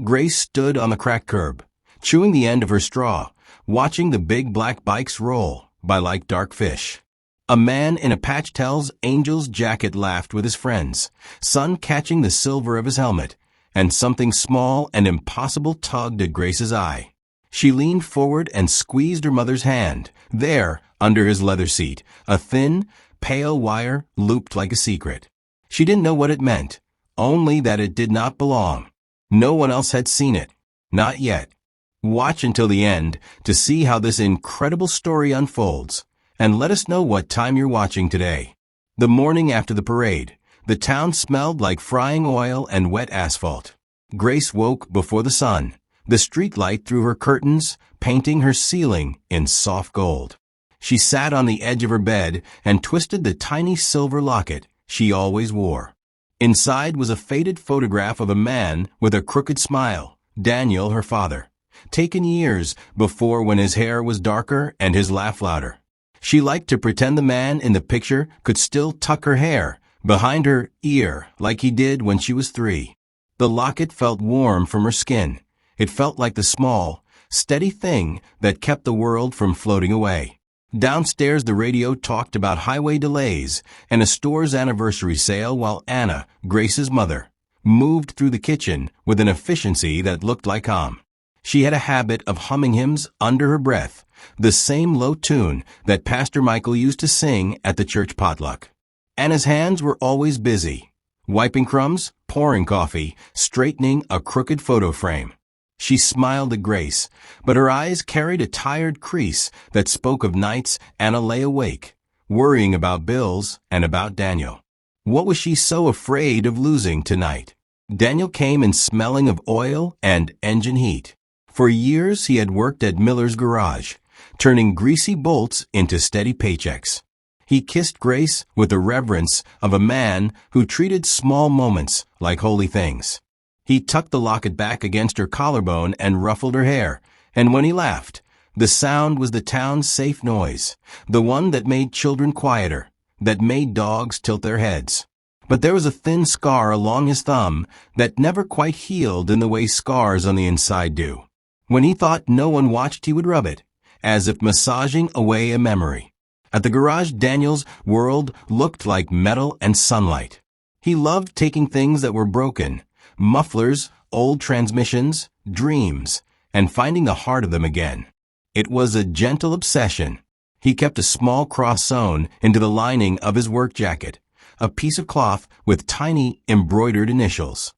Grace stood on the cracked curb, chewing the end of her straw, watching the big black bikes roll by like dark fish. A man in a patched Hell's Angels jacket laughed with his friends, sun catching the silver of his helmet, and something small and impossible tugged at Grace's eye. She leaned forward and squeezed her mother's hand. There, under his leather seat, a thin, pale wire looped like a secret. She didn't know what it meant, only that it did not belong. No one else had seen it. Not yet. Watch until the end to see how this incredible story unfolds, and let us know what time you're watching today. The morning after the parade, the town smelled like frying oil and wet asphalt. Grace woke before the sun, the street light through her curtains, painting her ceiling in soft gold. She sat on the edge of her bed and twisted the tiny silver locket she always wore. Inside was a faded photograph of a man with a crooked smile, Daniel, her father, taken years before when his hair was darker and his laugh louder. She liked to pretend the man in the picture could still tuck her hair behind her ear like he did when she was 3. The locket felt warm from her skin. It felt like the small, steady thing that kept the world from floating away. Downstairs, the radio talked about highway delays and a store's anniversary sale while Anna, Grace's mother, moved through the kitchen with an efficiency that looked like calm. She had a habit of humming hymns under her breath, the same low tune that Pastor Michael used to sing at the church potluck. Anna's hands were always busy, wiping crumbs, pouring coffee, straightening a crooked photo frame. She smiled at Grace, but her eyes carried a tired crease that spoke of nights Anna lay awake, worrying about bills and about Daniel. What was she so afraid of losing tonight? Daniel came in smelling of oil and engine heat. For years he had worked at Miller's garage, turning greasy bolts into steady paychecks. He kissed Grace with the reverence of a man who treated small moments like holy things. He tucked the locket back against her collarbone and ruffled her hair, and when he laughed, the sound was the town's safe noise, the one that made children quieter, that made dogs tilt their heads. But there was a thin scar along his thumb that never quite healed in the way scars on the inside do. When he thought no one watched, he would rub it, as if massaging away a memory. At the garage, Daniel's world looked like metal and sunlight. He loved taking things that were broken, mufflers, old transmissions, dreams, and finding the heart of them again. It was a gentle obsession. He kept a small cross sewn into the lining of his work jacket, a piece of cloth with tiny embroidered initials.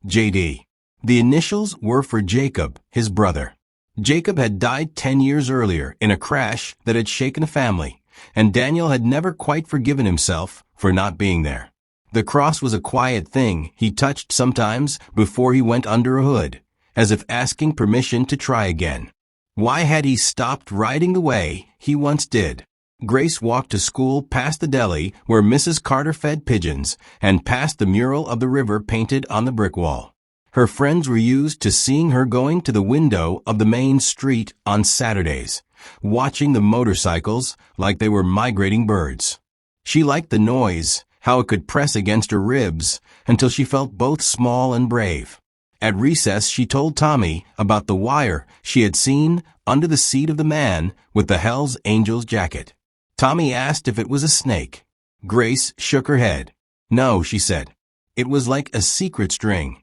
J.D. The initials were for Jacob, his brother. Jacob had died 10 years earlier in a crash that had shaken the family, and Daniel had never quite forgiven himself for not being there. The cross was a quiet thing he touched sometimes before he went under a hood, as if asking permission to try again. Why had he stopped riding the way he once did? Grace walked to school past the deli where Mrs. Carter fed pigeons and past the mural of the river painted on the brick wall. Her friends were used to seeing her going to the window of the main street on Saturdays, watching the motorcycles like they were migrating birds. She liked the noise, how it could press against her ribs, until she felt both small and brave. At recess, she told Tommy about the wire she had seen under the seat of the man with the Hell's Angels jacket. Tommy asked if it was a snake. Grace shook her head. No, she said. It was like a secret string.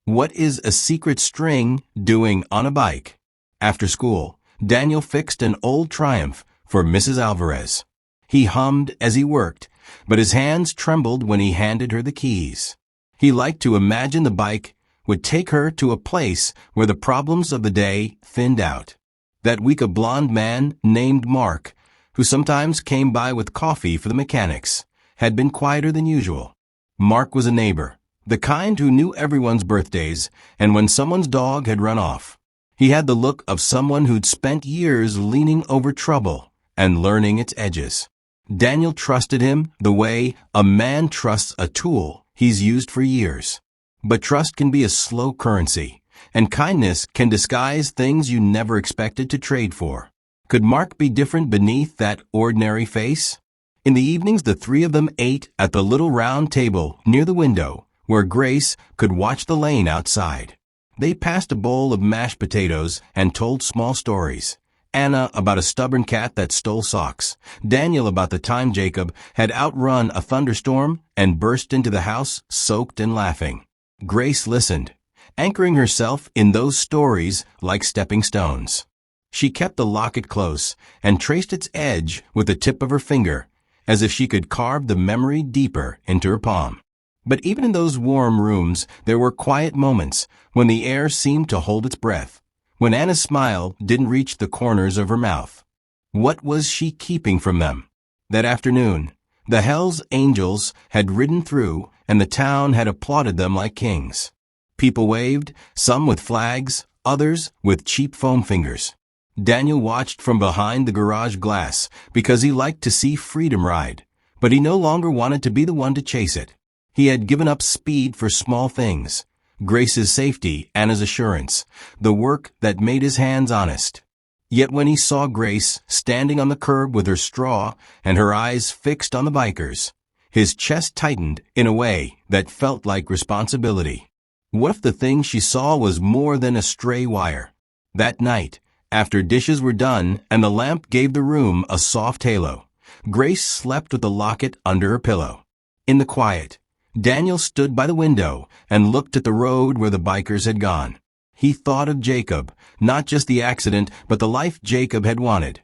What is a secret string doing on a bike? After school, Daniel fixed an old Triumph for Mrs. Alvarez. He hummed as he worked, but his hands trembled when he handed her the keys. He liked to imagine the bike would take her to a place where the problems of the day thinned out. That week a blond man named Mark, who sometimes came by with coffee for the mechanics, had been quieter than usual. Mark was a neighbor, the kind who knew everyone's birthdays and when someone's dog had run off. He had the look of someone who'd spent years leaning over trouble and learning its edges. Daniel trusted him the way a man trusts a tool he's used for years. But trust can be a slow currency, and kindness can disguise things you never expected to trade for. Could Mark be different beneath that ordinary face? In the evenings, the three of them ate at the little round table near the window, where Grace could watch the lane outside. They passed a bowl of mashed potatoes and told small stories. Anna about a stubborn cat that stole socks. Daniel about the time Jacob had outrun a thunderstorm and burst into the house soaked and laughing. Grace listened, anchoring herself in those stories like stepping stones. She kept the locket close and traced its edge with the tip of her finger, as if she could carve the memory deeper into her palm. But even in those warm rooms, there were quiet moments when the air seemed to hold its breath, when Anna's smile didn't reach the corners of her mouth. What was she keeping from them? That afternoon, the Hell's Angels had ridden through, and the town had applauded them like kings. People waved, some with flags, others with cheap foam fingers. Daniel watched from behind the garage glass because he liked to see freedom ride, but he no longer wanted to be the one to chase it. He had given up speed for small things, Grace's safety, Anna's assurance, the work that made his hands honest. Yet when he saw Grace standing on the curb with her straw and her eyes fixed on the bikers, his chest tightened in a way that felt like responsibility. What if the thing she saw was more than a stray wire? That night, after dishes were done and the lamp gave the room a soft halo, Grace slept with the locket under her pillow. In the quiet, Daniel stood by the window and looked at the road where the bikers had gone. He thought of Jacob, not just the accident, but the life Jacob had wanted,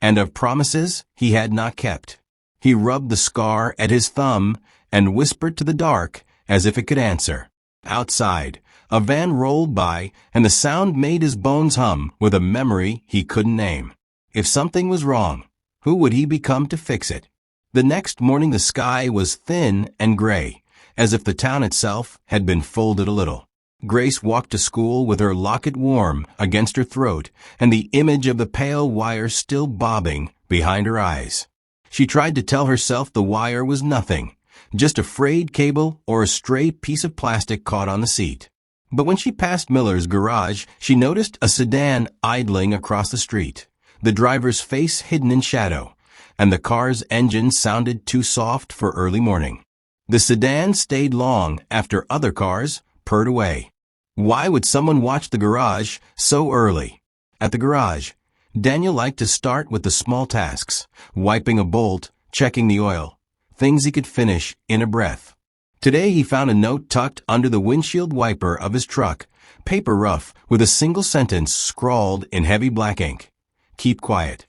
and of promises he had not kept. He rubbed the scar at his thumb and whispered to the dark as if it could answer. Outside, a van rolled by, and the sound made his bones hum with a memory he couldn't name. If something was wrong, who would he become to fix it? The next morning the sky was thin and gray, as if the town itself had been folded a little. Grace walked to school with her locket warm against her throat and the image of the pale wire still bobbing behind her eyes. She tried to tell herself the wire was nothing, just a frayed cable or a stray piece of plastic caught on the seat. But when she passed Miller's garage, she noticed a sedan idling across the street, the driver's face hidden in shadow, and the car's engine sounded too soft for early morning. The sedan stayed long after other cars purred away. Why would someone watch the garage so early? At the garage, Daniel liked to start with the small tasks, wiping a bolt, checking the oil, things he could finish in a breath. Today he found a note tucked under the windshield wiper of his truck, paper rough with a single sentence scrawled in heavy black ink. Keep quiet.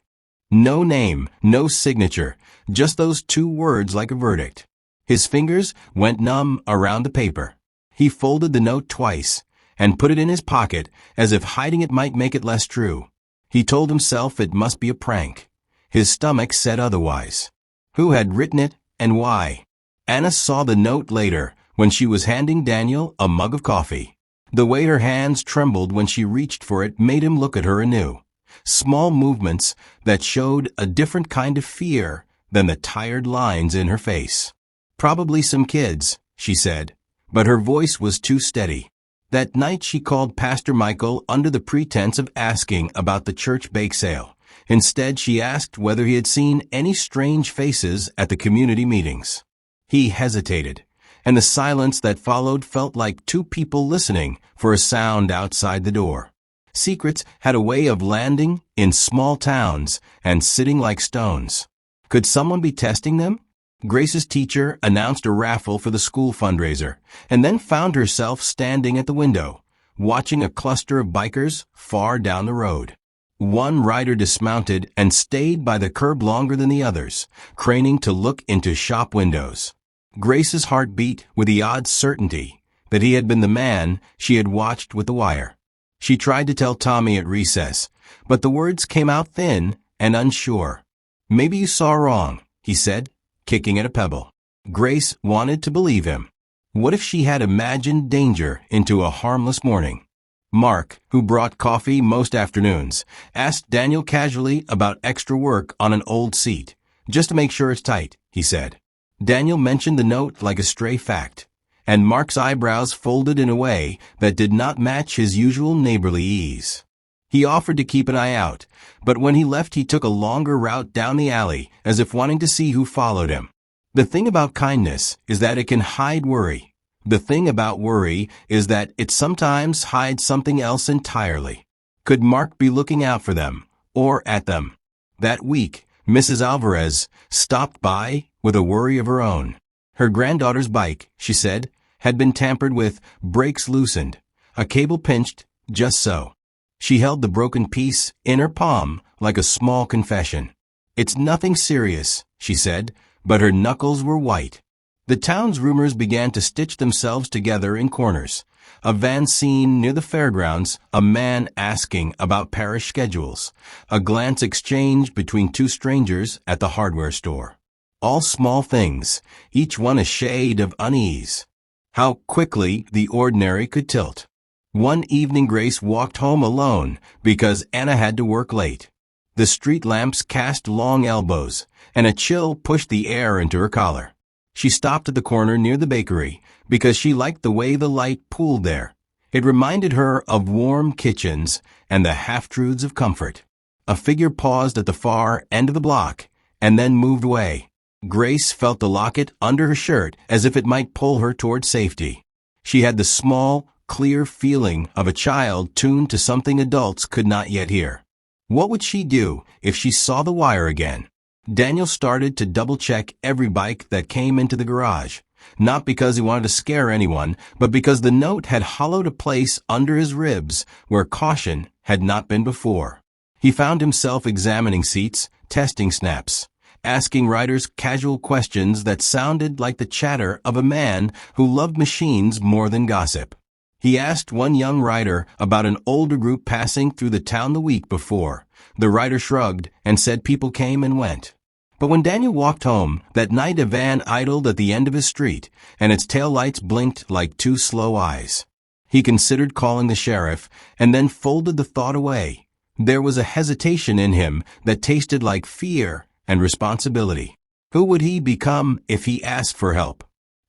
No name, no signature, just those two words like a verdict. His fingers went numb around the paper. He folded the note twice and put it in his pocket as if hiding it might make it less true. He told himself it must be a prank. His stomach said otherwise. Who had written it and why? Anna saw the note later when she was handing Daniel a mug of coffee. The way her hands trembled when she reached for it made him look at her anew. Small movements that showed a different kind of fear than the tired lines in her face. Probably some kids, she said, but her voice was too steady. That night she called Pastor Michael under the pretense of asking about the church bake sale. Instead, she asked whether he had seen any strange faces at the community meetings. He hesitated, and the silence that followed felt like two people listening for a sound outside the door. Secrets had a way of landing in small towns and sitting like stones. Could someone be testing them? Grace's teacher announced a raffle for the school fundraiser, and then found herself standing at the window, watching a cluster of bikers far down the road. One rider dismounted and stayed by the curb longer than the others, craning to look into shop windows. Grace's heart beat with the odd certainty that he had been the man she had watched with the wire. She tried to tell Tommy at recess, but the words came out thin and unsure. Maybe you saw wrong, he said, kicking at a pebble. Grace wanted to believe him. What if she had imagined danger into a harmless morning? Mark, who brought coffee most afternoons, asked Daniel casually about extra work on an old seat. Just to make sure it's tight, he said. Daniel mentioned the note like a stray fact, and Mark's eyebrows folded in a way that did not match his usual neighborly ease. He offered to keep an eye out, but when he left he took a longer route down the alley as if wanting to see who followed him. The thing about kindness is that it can hide worry. The thing about worry is that it sometimes hides something else entirely. Could Mark be looking out for them, or at them? That week, Mrs. Alvarez stopped by with a worry of her own. Her granddaughter's bike, she said, had been tampered with, brakes loosened, a cable pinched, just so. She held the broken piece in her palm like a small confession. "It's nothing serious," she said, but her knuckles were white. The town's rumors began to stitch themselves together in corners. A van seen near the fairgrounds, a man asking about parish schedules, a glance exchanged between two strangers at the hardware store. All small things, each one a shade of unease. How quickly the ordinary could tilt. One evening Grace walked home alone because Anna had to work late. The street lamps cast long elbows, and a chill pushed the air into her collar. She stopped at the corner near the bakery because she liked the way the light pooled there. It reminded her of warm kitchens and the half-truths of comfort. A figure paused at the far end of the block and then moved away. Grace felt the locket under her shirt as if it might pull her toward safety. She had the small, clear feeling of a child tuned to something adults could not yet hear. What would she do if she saw the wire again? Daniel started to double-check every bike that came into the garage, not because he wanted to scare anyone, but because the note had hollowed a place under his ribs where caution had not been before. He found himself examining seats, testing snaps, asking riders casual questions that sounded like the chatter of a man who loved machines more than gossip. He asked one young rider about an older group passing through the town the week before. The rider shrugged and said people came and went. But when Daniel walked home, that night a van idled at the end of his street, and its taillights blinked like two slow eyes. He considered calling the sheriff, and then folded the thought away. There was a hesitation in him that tasted like fear and responsibility. Who would he become if he asked for help?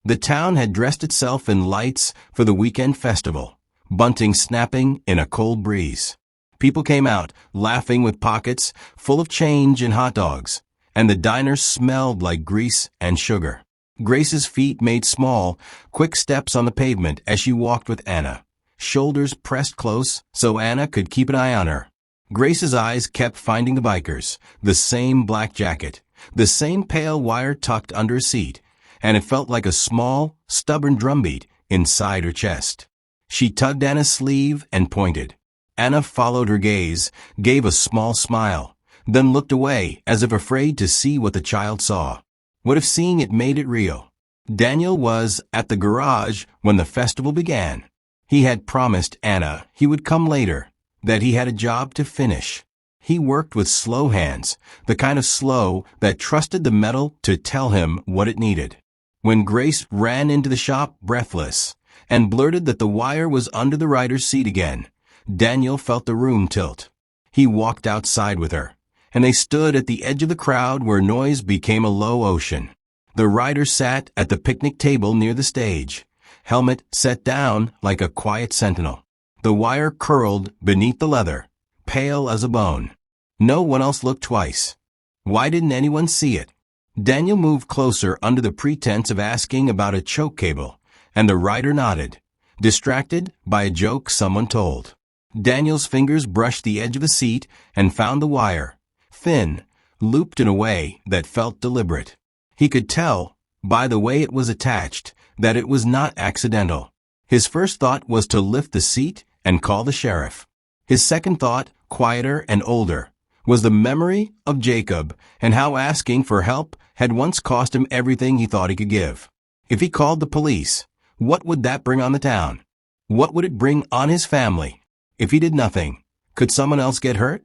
The town had dressed itself in lights for the weekend festival, bunting snapping in a cold breeze. People came out, laughing with pockets full of change and hot dogs, and the diner smelled like grease and sugar. Grace's feet made small, quick steps on the pavement as she walked with Anna, shoulders pressed close so Anna could keep an eye on her. Grace's eyes kept finding the bikers, the same black jacket, the same pale wire tucked under her seat, and it felt like a small, stubborn drumbeat inside her chest. She tugged Anna's sleeve and pointed. Anna followed her gaze, gave a small smile, then looked away as if afraid to see what the child saw. What if seeing it made it real? Daniel was at the garage when the festival began. He had promised Anna he would come later, that he had a job to finish. He worked with slow hands, the kind of slow that trusted the metal to tell him what it needed. When Grace ran into the shop breathless and blurted that the wire was under the rider's seat again, Daniel felt the room tilt. He walked outside with her, and they stood at the edge of the crowd where noise became a low ocean. The rider sat at the picnic table near the stage, helmet set down like a quiet sentinel. The wire curled beneath the leather, pale as a bone. No one else looked twice. Why didn't anyone see it? Daniel moved closer under the pretense of asking about a choke cable, and the rider nodded, distracted by a joke someone told. Daniel's fingers brushed the edge of the seat and found the wire, thin, looped in a way that felt deliberate. He could tell, by the way it was attached, that it was not accidental. His first thought was to lift the seat and call the sheriff. His second thought, quieter and older, was the memory of Jacob and how asking for help had once cost him everything he thought he could give. If he called the police, what would that bring on the town? What would it bring on his family? If he did nothing, could someone else get hurt?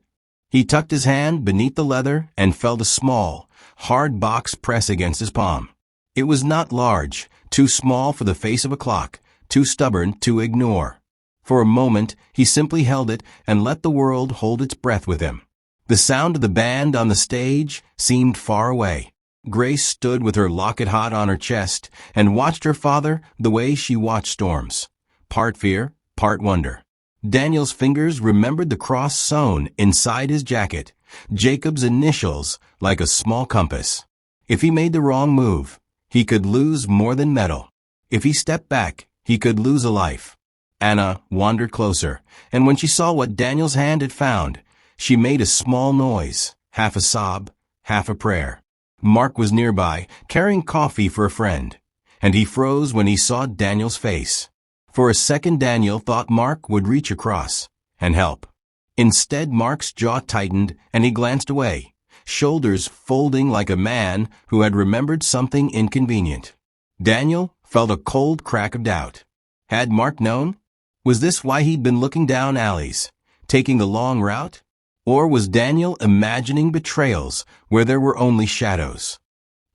He tucked his hand beneath the leather and felt a small, hard box press against his palm. It was not large, too small for the face of a clock, too stubborn to ignore. For a moment, he simply held it and let the world hold its breath with him. The sound of the band on the stage seemed far away. Grace stood with her locket hot on her chest and watched her father the way she watched storms, part fear, part wonder. Daniel's fingers remembered the cross sewn inside his jacket, Jacob's initials like a small compass. If he made the wrong move, he could lose more than metal. If he stepped back, he could lose a life. Anna wandered closer, and when she saw what Daniel's hand had found, she made a small noise, half a sob, half a prayer. Mark was nearby, carrying coffee for a friend, and he froze when he saw Daniel's face. For a second Daniel thought Mark would reach across and help. Instead, Mark's jaw tightened and he glanced away, shoulders folding like a man who had remembered something inconvenient. Daniel felt a cold crack of doubt. Had Mark known? Was this why he'd been looking down alleys, taking the long route? Or was Daniel imagining betrayals where there were only shadows?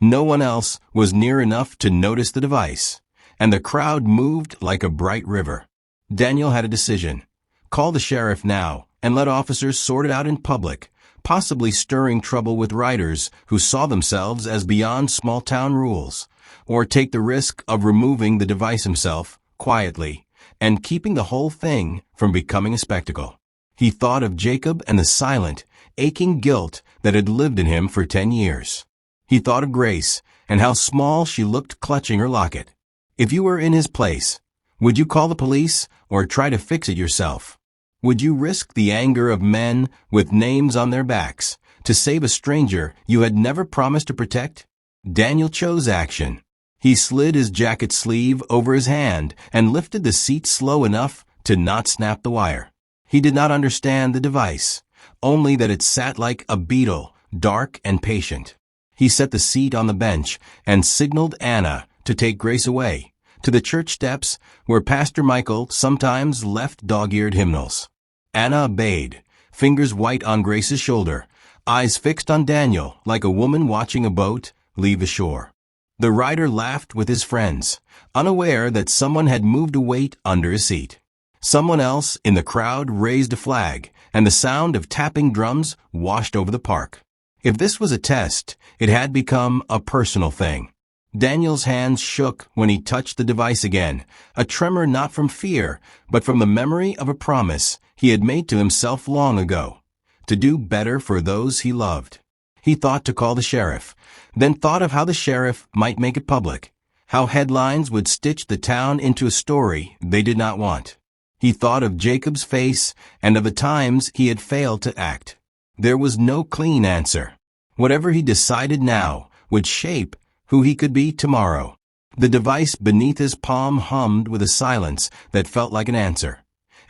No one else was near enough to notice the device, and the crowd moved like a bright river. Daniel had a decision. Call the sheriff now and let officers sort it out in public, possibly stirring trouble with riders who saw themselves as beyond small-town rules, or take the risk of removing the device himself, quietly, and keeping the whole thing from becoming a spectacle. He thought of Jacob and the silent, aching guilt that had lived in him for 10 years. He thought of Grace and how small she looked clutching her locket. If you were in his place, would you call the police or try to fix it yourself? Would you risk the anger of men with names on their backs to save a stranger you had never promised to protect? Daniel chose action. He slid his jacket sleeve over his hand and lifted the seat slow enough to not snap the wire. He did not understand the device, only that it sat like a beetle, dark and patient. He set the seat on the bench and signaled Anna to take Grace away, to the church steps where Pastor Michael sometimes left dog-eared hymnals. Anna obeyed, fingers white on Grace's shoulder, eyes fixed on Daniel like a woman watching a boat leave the shore. The rider laughed with his friends, unaware that someone had moved a weight under his seat. Someone else in the crowd raised a flag, and the sound of tapping drums washed over the park. If this was a test, it had become a personal thing. Daniel's hands shook when he touched the device again, a tremor not from fear, but from the memory of a promise he had made to himself long ago, to do better for those he loved. He thought to call the sheriff, then thought of how the sheriff might make it public, how headlines would stitch the town into a story they did not want. He thought of Jacob's face and of the times he had failed to act. There was no clean answer. Whatever he decided now would shape who he could be tomorrow. The device beneath his palm hummed with a silence that felt like an answer,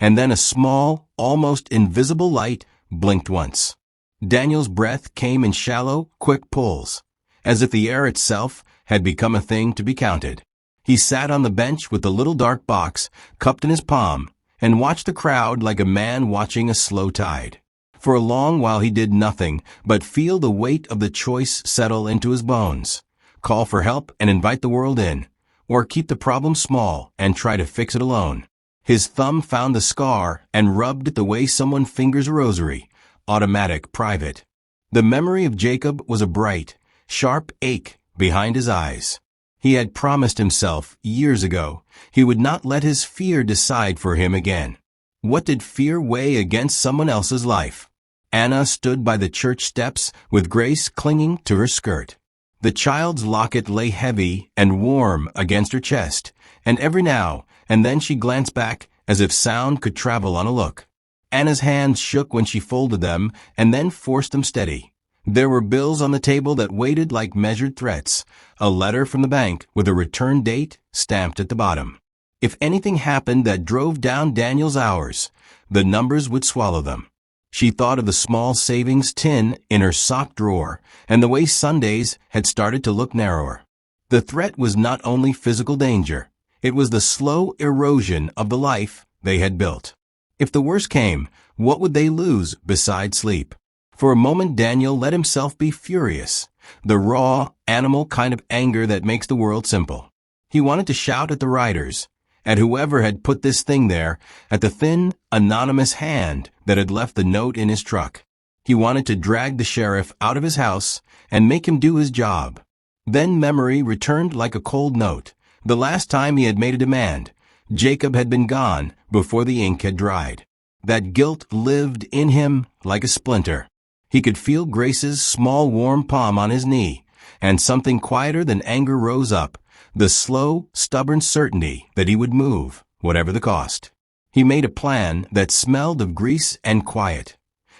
and then a small, almost invisible light blinked once. Daniel's breath came in shallow, quick pulls, as if the air itself had become a thing to be counted. He sat on the bench with the little dark box cupped in his palm and watched the crowd like a man watching a slow tide. For a long while he did nothing but feel the weight of the choice settle into his bones. Call for help and invite the world in, or keep the problem small and try to fix it alone. His thumb found the scar and rubbed it the way someone fingers a rosary, automatic, private. The memory of Jacob was a bright, sharp ache behind his eyes. He had promised himself years ago he would not let his fear decide for him again. What did fear weigh against someone else's life? Anna stood by the church steps with Grace clinging to her skirt. The child's locket lay heavy and warm against her chest, and every now and then she glanced back as if sound could travel on a look. Anna's hands shook when she folded them and then forced them steady. There were bills on the table that waited like measured threats, a letter from the bank with a return date stamped at the bottom. If anything happened that drove down Daniel's hours, the numbers would swallow them. She thought of the small savings tin in her sock drawer and the way Sundays had started to look narrower. The threat was not only physical danger, it was the slow erosion of the life they had built. If the worst came, what would they lose besides sleep? For a moment Daniel let himself be furious, the raw, animal kind of anger that makes the world simple. He wanted to shout at the riders, at whoever had put this thing there, at the thin, anonymous hand that had left the note in his truck. He wanted to drag the sheriff out of his house and make him do his job. Then memory returned like a cold note. The last time he had made a demand, Jacob had been gone before the ink had dried. That guilt lived in him like a splinter. He could feel Grace's small warm palm on his knee, and something quieter than anger rose up, the slow, stubborn certainty that he would move, whatever the cost. He made a plan that smelled of grease and quiet.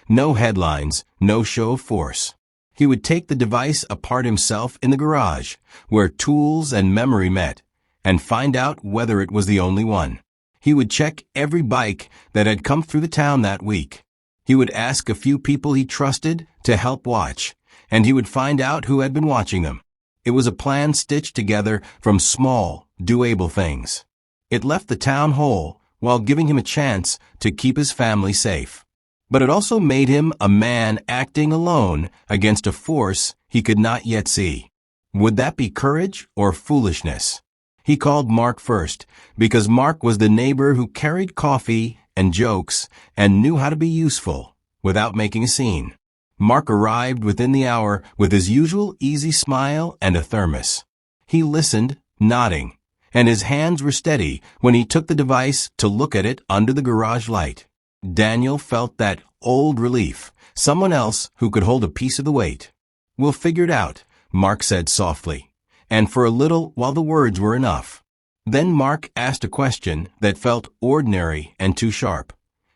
No headlines, no show of force. He would take the device apart himself in the garage, where tools and memory met, and find out whether it was the only one. He would check every bike that had come through the town that week. He would ask a few people he trusted to help watch, and he would find out who had been watching them. It was a plan stitched together from small, doable things. It left the town whole while giving him a chance to keep his family safe. But it also made him a man acting alone against a force he could not yet see. Would that be courage or foolishness? He called Mark first, because Mark was the neighbor who carried coffee and jokes and knew how to be useful without making a scene. Mark arrived within the hour with his usual easy smile and a thermos. He listened, nodding, and his hands were steady when he took the device to look at it under the garage light. Daniel felt that old relief, someone else who could hold a piece of the weight. "We'll figure it out," Mark said softly, and for a little while the words were enough. Then Mark asked a question that felt ordinary and too sharp.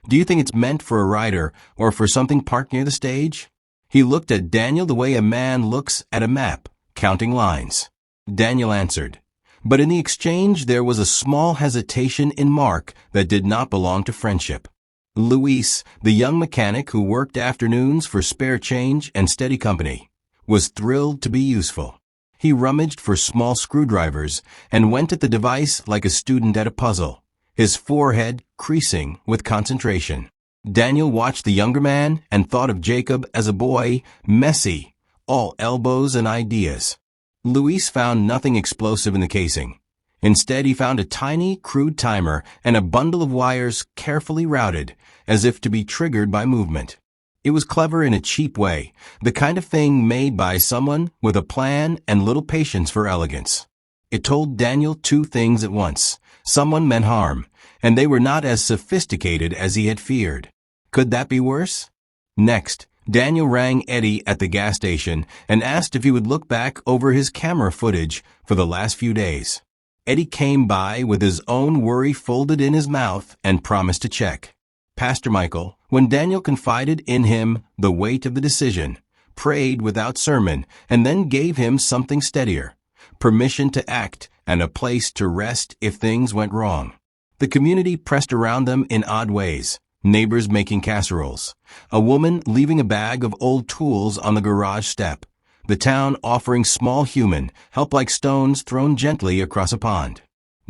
"Do you think it's meant for a rider or for something parked near the stage?" He looked at Daniel the way a man looks at a map, counting lines. Daniel answered. But in the exchange there was a small hesitation in Mark that did not belong to friendship. Luis, the young mechanic who worked afternoons for spare change and steady company, was thrilled to be useful. He rummaged for small screwdrivers and went at the device like a student at a puzzle, his forehead creasing with concentration. Daniel watched the younger man and thought of Jacob as a boy, messy, all elbows and ideas. Luis found nothing explosive in the casing. Instead, he found a tiny, crude timer and a bundle of wires carefully routed, as if to be triggered by movement. It was clever in a cheap way, the kind of thing made by someone with a plan and little patience for elegance. It told Daniel two things at once. Someone meant harm, and they were not as sophisticated as he had feared. Could that be worse? Next, Daniel rang Eddie at the gas station and asked if he would look back over his camera footage for the last few days. Eddie came by with his own worry folded in his mouth and promised to check. Pastor Michael, when Daniel confided in him the weight of the decision, prayed without sermon and then gave him something steadier, permission to act and a place to rest if things went wrong. The community pressed around them in odd ways. Neighbors making casseroles, a woman leaving a bag of old tools on the garage step, the town offering small human help like stones thrown gently across a pond.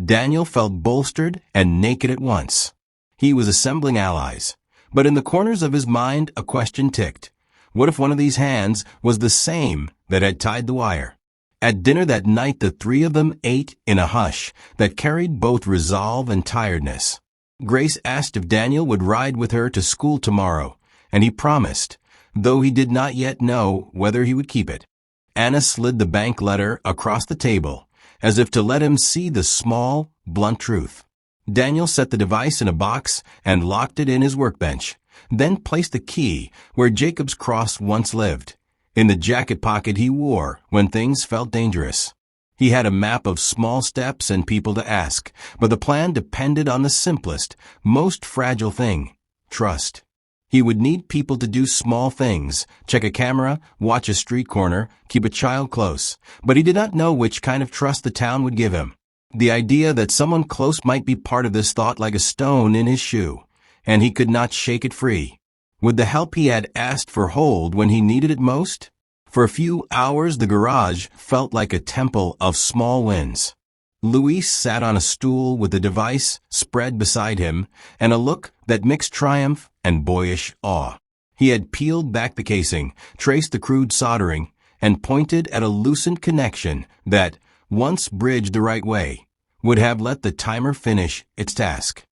Daniel felt bolstered and naked at once. He was assembling allies, but in the corners of his mind a question ticked. What if one of these hands was the same that had tied the wire? At dinner that night the three of them ate in a hush that carried both resolve and tiredness. Grace asked if Daniel would ride with her to school tomorrow, and he promised, though he did not yet know whether he would keep it. Anna slid the bank letter across the table, as if to let him see the small, blunt truth. Daniel set the device in a box and locked it in his workbench, then placed the key where Jacob's cross once lived, in the jacket pocket he wore when things felt dangerous. He had a map of small steps and people to ask, but the plan depended on the simplest, most fragile thing, trust. He would need people to do small things, check a camera, watch a street corner, keep a child close, but he did not know which kind of trust the town would give him. The idea that someone close might be part of this thought like a stone in his shoe, and he could not shake it free. Would the help he had asked for hold when he needed it most? For a few hours the garage felt like a temple of small wins. Luis sat on a stool with the device spread beside him and a look that mixed triumph and boyish awe. He had peeled back the casing, traced the crude soldering, and pointed at a loosened connection that, once bridged the right way, would have let the timer finish its task.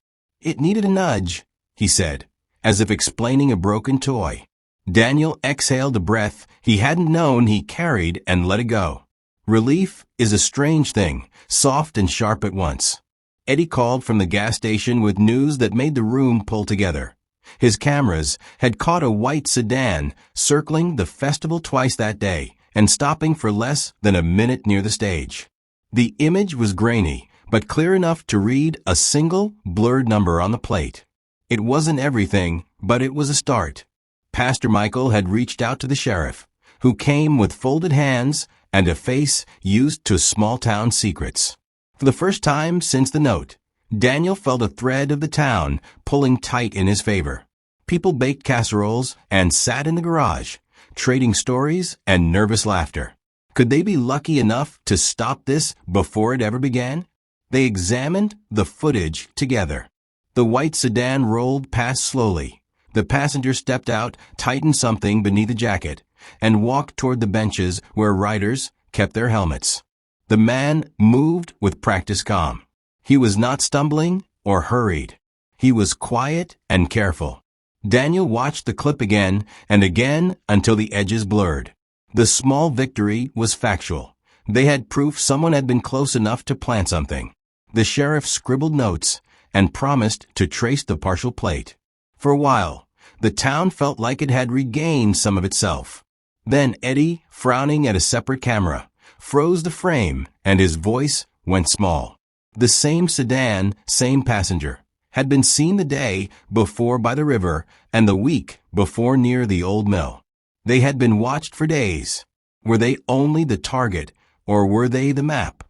"It needed a nudge," he said, as if explaining a broken toy. Daniel exhaled a breath he hadn't known he carried and let it go. Relief is a strange thing, soft and sharp at once. Eddie called from the gas station with news that made the room pull together. His cameras had caught a white sedan circling the festival twice that day and stopping for less than a minute near the stage. The image was grainy, but clear enough to read a single, blurred number on the plate. It wasn't everything, but it was a start. Pastor Michael had reached out to the sheriff, who came with folded hands and a face used to small-town secrets. For the first time since the note, Daniel felt a thread of the town pulling tight in his favor. People baked casseroles and sat in the garage, trading stories and nervous laughter. Could they be lucky enough to stop this before it ever began? They examined the footage together. The white sedan rolled past slowly. The passenger stepped out, tightened something beneath a jacket, and walked toward the benches where riders kept their helmets. The man moved with practiced calm. He was not stumbling or hurried. He was quiet and careful. Daniel watched the clip again and again until the edges blurred. The small victory was factual. They had proof someone had been close enough to plant something. The sheriff scribbled notes and promised to trace the partial plate. For a while, the town felt like it had regained some of itself. Then Eddie, frowning at a separate camera, froze the frame and his voice went small. The same sedan, same passenger, had been seen the day before by the river and the week before near the old mill. They had been watched for days. Were they only the target, or were they the map?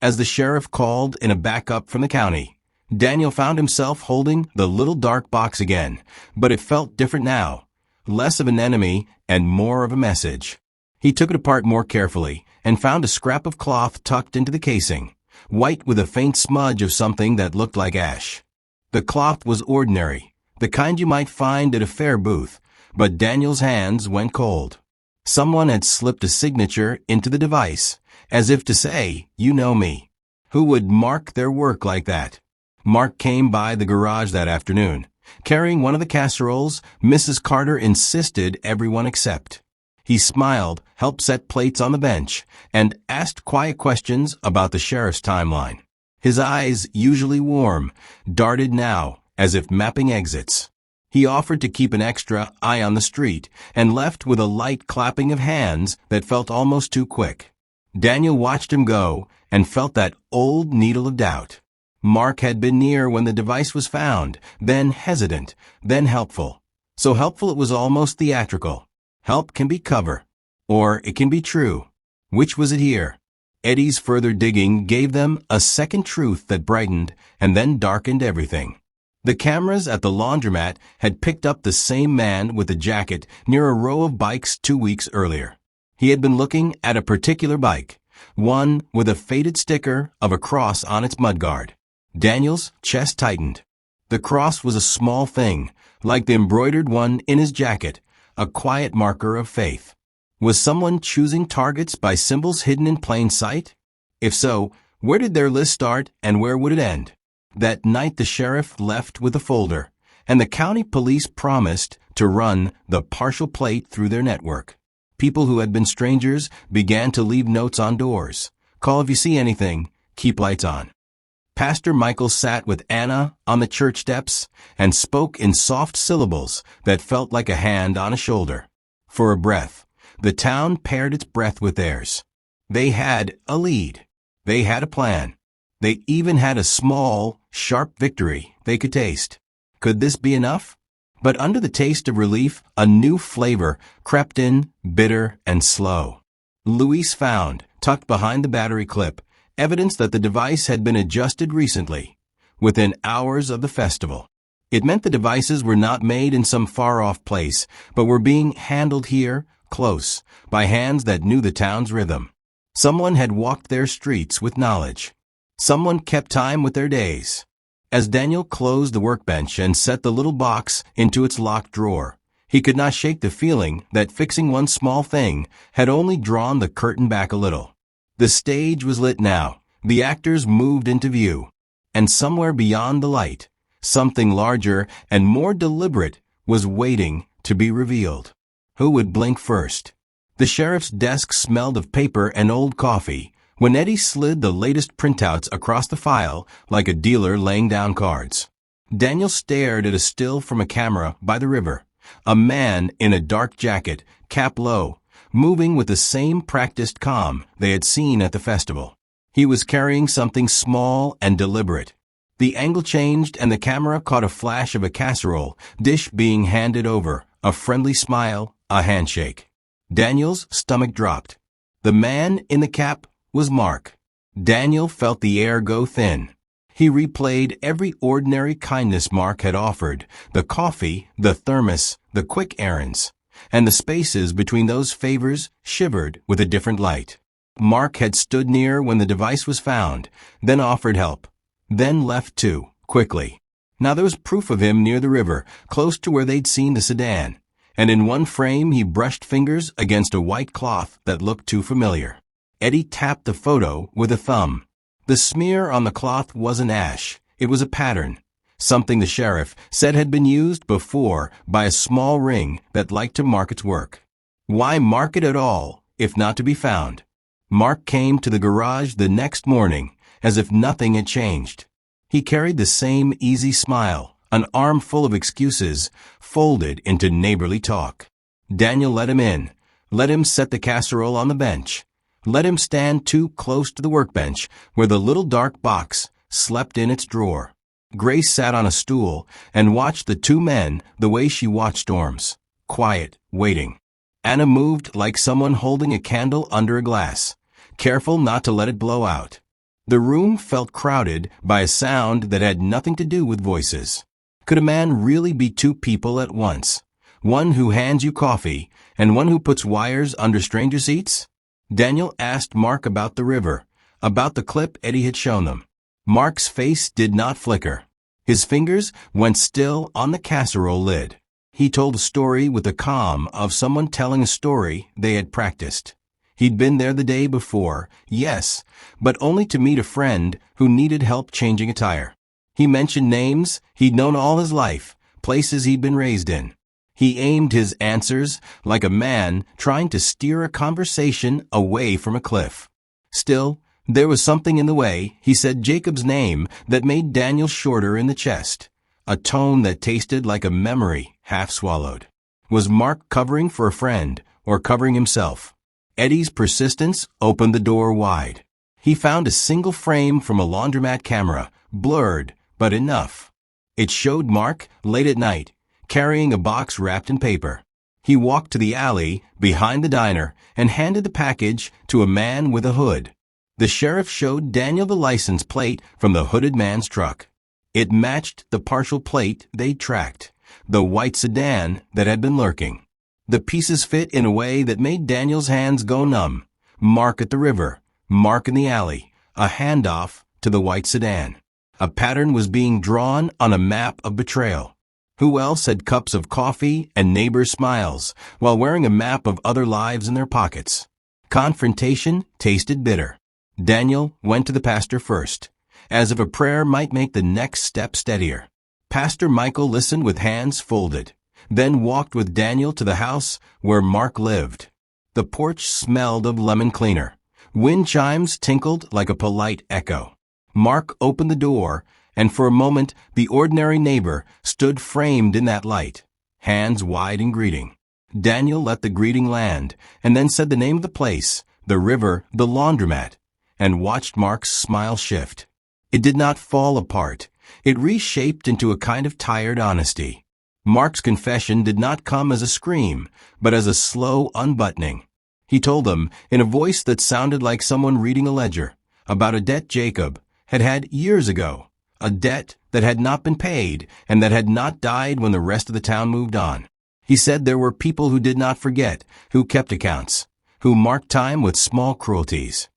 As the sheriff called in a backup from the county, Daniel found himself holding the little dark box again, but it felt different now, less of an enemy and more of a message. He took it apart more carefully and found a scrap of cloth tucked into the casing, white with a faint smudge of something that looked like ash. The cloth was ordinary, the kind you might find at a fair booth, but Daniel's hands went cold. Someone had slipped a signature into the device, as if to say, "You know me." Who would mark their work like that? Mark came by the garage that afternoon. Carrying one of the casseroles, Mrs. Carter insisted everyone accept. He smiled, helped set plates on the bench, and asked quiet questions about the sheriff's timeline. His eyes, usually warm, darted now, as if mapping exits. He offered to keep an extra eye on the street, and left with a light clapping of hands that felt almost too quick. Daniel watched him go, and felt that old needle of doubt. Mark had been near when the device was found, then hesitant, then helpful. So helpful it was almost theatrical. Help can be cover, or it can be true. Which was it here? Eddie's further digging gave them a second truth that brightened and then darkened everything. The cameras at the laundromat had picked up the same man with the jacket near a row of bikes 2 weeks earlier. He had been looking at a particular bike, one with a faded sticker of a cross on its mudguard. Daniel's chest tightened. The cross was a small thing, like the embroidered one in his jacket, a quiet marker of faith. Was someone choosing targets by symbols hidden in plain sight? If so, where did their list start and where would it end? That night the sheriff left with a folder, and the county police promised to run the partial plate through their network. People who had been strangers began to leave notes on doors. Call if you see anything, keep lights on. Pastor Michael sat with Anna on the church steps and spoke in soft syllables that felt like a hand on a shoulder. For a breath, the town paired its breath with theirs. They had a lead. They had a plan. They even had a small, sharp victory they could taste. Could this be enough? But under the taste of relief, a new flavor crept in, bitter and slow. Luis found, tucked behind the battery clip, evidence that the device had been adjusted recently, within hours of the festival. It meant the devices were not made in some far-off place, but were being handled here, close, by hands that knew the town's rhythm. Someone had walked their streets with knowledge. Someone kept time with their days. As Daniel closed the workbench and set the little box into its locked drawer, he could not shake the feeling that fixing one small thing had only drawn the curtain back a little. The stage was lit now. The actors moved into view. And somewhere beyond the light, something larger and more deliberate was waiting to be revealed. Who would blink first? The sheriff's desk smelled of paper and old coffee when Eddie slid the latest printouts across the file like a dealer laying down cards. Daniel stared at a still from a camera by the river, a man in a dark jacket, cap low, moving with the same practiced calm they had seen at the festival. He was carrying something small and deliberate. The angle changed and the camera caught a flash of a casserole dish being handed over, a friendly smile, a handshake. Daniel's stomach dropped. The man in the cap was Mark. Daniel felt the air go thin. He replayed every ordinary kindness Mark had offered, the coffee, the thermos, the quick errands, and the spaces between those favors shivered with a different light. Mark had stood near when the device was found, then offered help, then left too, quickly. Now there was proof of him near the river, close to where they'd seen the sedan, and in one frame he brushed fingers against a white cloth that looked too familiar. Eddie tapped the photo with a thumb. The smear on the cloth wasn't ash, it was a pattern, something the sheriff said had been used before by a small ring that liked to mark its work. Why mark it at all, if not to be found? Mark came to the garage the next morning as if nothing had changed. He carried the same easy smile, an armful of excuses folded into neighborly talk. Daniel let him in, let him set the casserole on the bench, let him stand too close to the workbench where the little dark box slept in its drawer. Grace sat on a stool and watched the two men the way she watched storms, quiet, waiting. Anna moved like someone holding a candle under a glass, careful not to let it blow out. The room felt crowded by a sound that had nothing to do with voices. Could a man really be two people at once? One who hands you coffee and one who puts wires under stranger seats? Daniel asked Mark about the river, about the clip Eddie had shown them. Mark's face did not flicker. His fingers went still on the casserole lid. He told a story with the calm of someone telling a story they had practiced. He'd been there the day before, yes, but only to meet a friend who needed help changing a tire. He mentioned names he'd known all his life, places he'd been raised in. He aimed his answers like a man trying to steer a conversation away from a cliff. Still, there was something in the way he said Jacob's name that made Daniel shorter in the chest, a tone that tasted like a memory half swallowed. Was Mark covering for a friend or covering himself? Eddie's persistence opened the door wide. He found a single frame from a laundromat camera, blurred, but enough. It showed Mark, late at night, carrying a box wrapped in paper. He walked to the alley behind the diner and handed the package to a man with a hood. The sheriff showed Daniel the license plate from the hooded man's truck. It matched the partial plate they'd tracked, the white sedan that had been lurking. The pieces fit in a way that made Daniel's hands go numb. Mark at the river, Mark in the alley, a handoff to the white sedan. A pattern was being drawn on a map of betrayal. Who else had cups of coffee and neighbors' smiles while wearing a map of other lives in their pockets? Confrontation tasted bitter. Daniel went to the pastor first, as if a prayer might make the next step steadier. Pastor Michael listened with hands folded, then walked with Daniel to the house where Mark lived. The porch smelled of lemon cleaner. Wind chimes tinkled like a polite echo. Mark opened the door, and for a moment the ordinary neighbor stood framed in that light, hands wide in greeting. Daniel let the greeting land, and then said the name of the place, the river, the laundromat, and watched Mark's smile shift. It did not fall apart. It reshaped into a kind of tired honesty. Mark's confession did not come as a scream, but as a slow unbuttoning. He told them, in a voice that sounded like someone reading a ledger, about a debt Jacob had had years ago, a debt that had not been paid and that had not died when the rest of the town moved on. He said there were people who did not forget, who kept accounts, who marked time with small cruelties.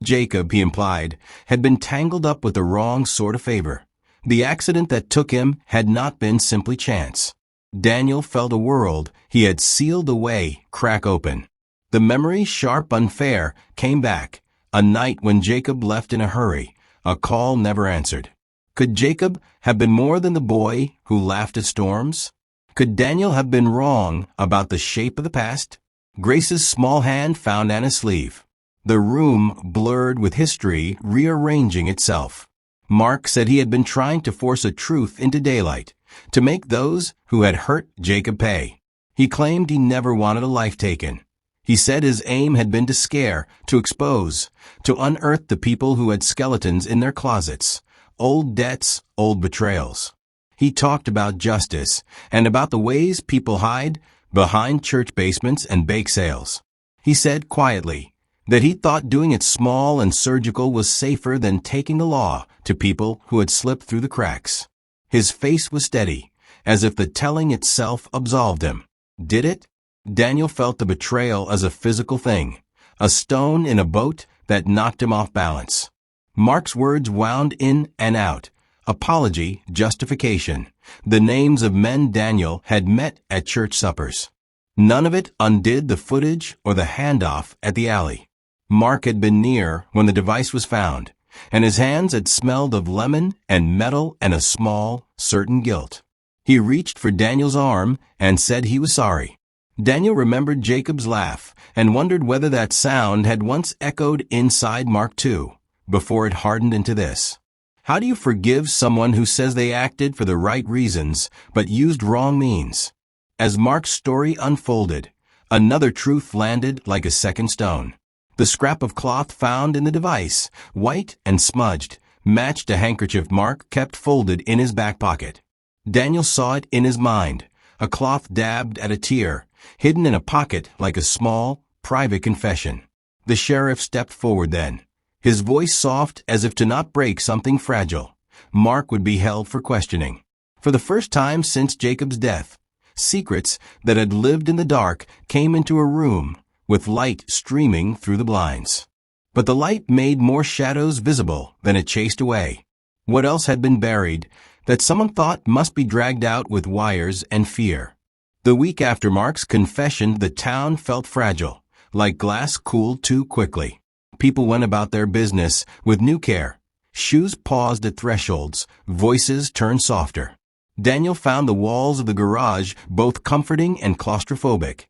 Jacob, he implied, had been tangled up with the wrong sort of favor. The accident that took him had not been simply chance. Daniel felt a world he had sealed away crack open. The memory, sharp, unfair, came back, a night when Jacob left in a hurry, a call never answered. Could Jacob have been more than the boy who laughed at storms? Could Daniel have been wrong about the shape of the past? Grace's small hand found Anna's sleeve. The room blurred with history rearranging itself. Mark said he had been trying to force a truth into daylight, to make those who had hurt Jacob pay. He claimed he never wanted a life taken. He said his aim had been to scare, to expose, to unearth the people who had skeletons in their closets, old debts, old betrayals. He talked about justice and about the ways people hide behind church basements and bake sales. He said quietly that he thought doing it small and surgical was safer than taking the law to people who had slipped through the cracks. His face was steady, as if the telling itself absolved him. Did it? Daniel felt the betrayal as a physical thing, a stone in a boat that knocked him off balance. Mark's words wound in and out. Apology, justification, the names of men Daniel had met at church suppers. None of it undid the footage or the handoff at the alley. Mark had been near when the device was found, and his hands had smelled of lemon and metal and a small, certain guilt. He reached for Daniel's arm and said he was sorry. Daniel remembered Jacob's laugh and wondered whether that sound had once echoed inside Mark too, before it hardened into this. How do you forgive someone who says they acted for the right reasons but used wrong means? As Mark's story unfolded, another truth landed like a second stone. The scrap of cloth found in the device, white and smudged, matched a handkerchief Mark kept folded in his back pocket. Daniel saw it in his mind, a cloth dabbed at a tear, hidden in a pocket like a small, private confession. The sheriff stepped forward then, his voice soft as if to not break something fragile. Mark would be held for questioning. For the first time since Jacob's death, secrets that had lived in the dark came into a room, with light streaming through the blinds. But the light made more shadows visible than it chased away. What else had been buried that someone thought must be dragged out with wires and fear? The week after Mark's confession, the town felt fragile, like glass cooled too quickly. People went about their business with new care. Shoes paused at thresholds, voices turned softer. Daniel found the walls of the garage both comforting and claustrophobic.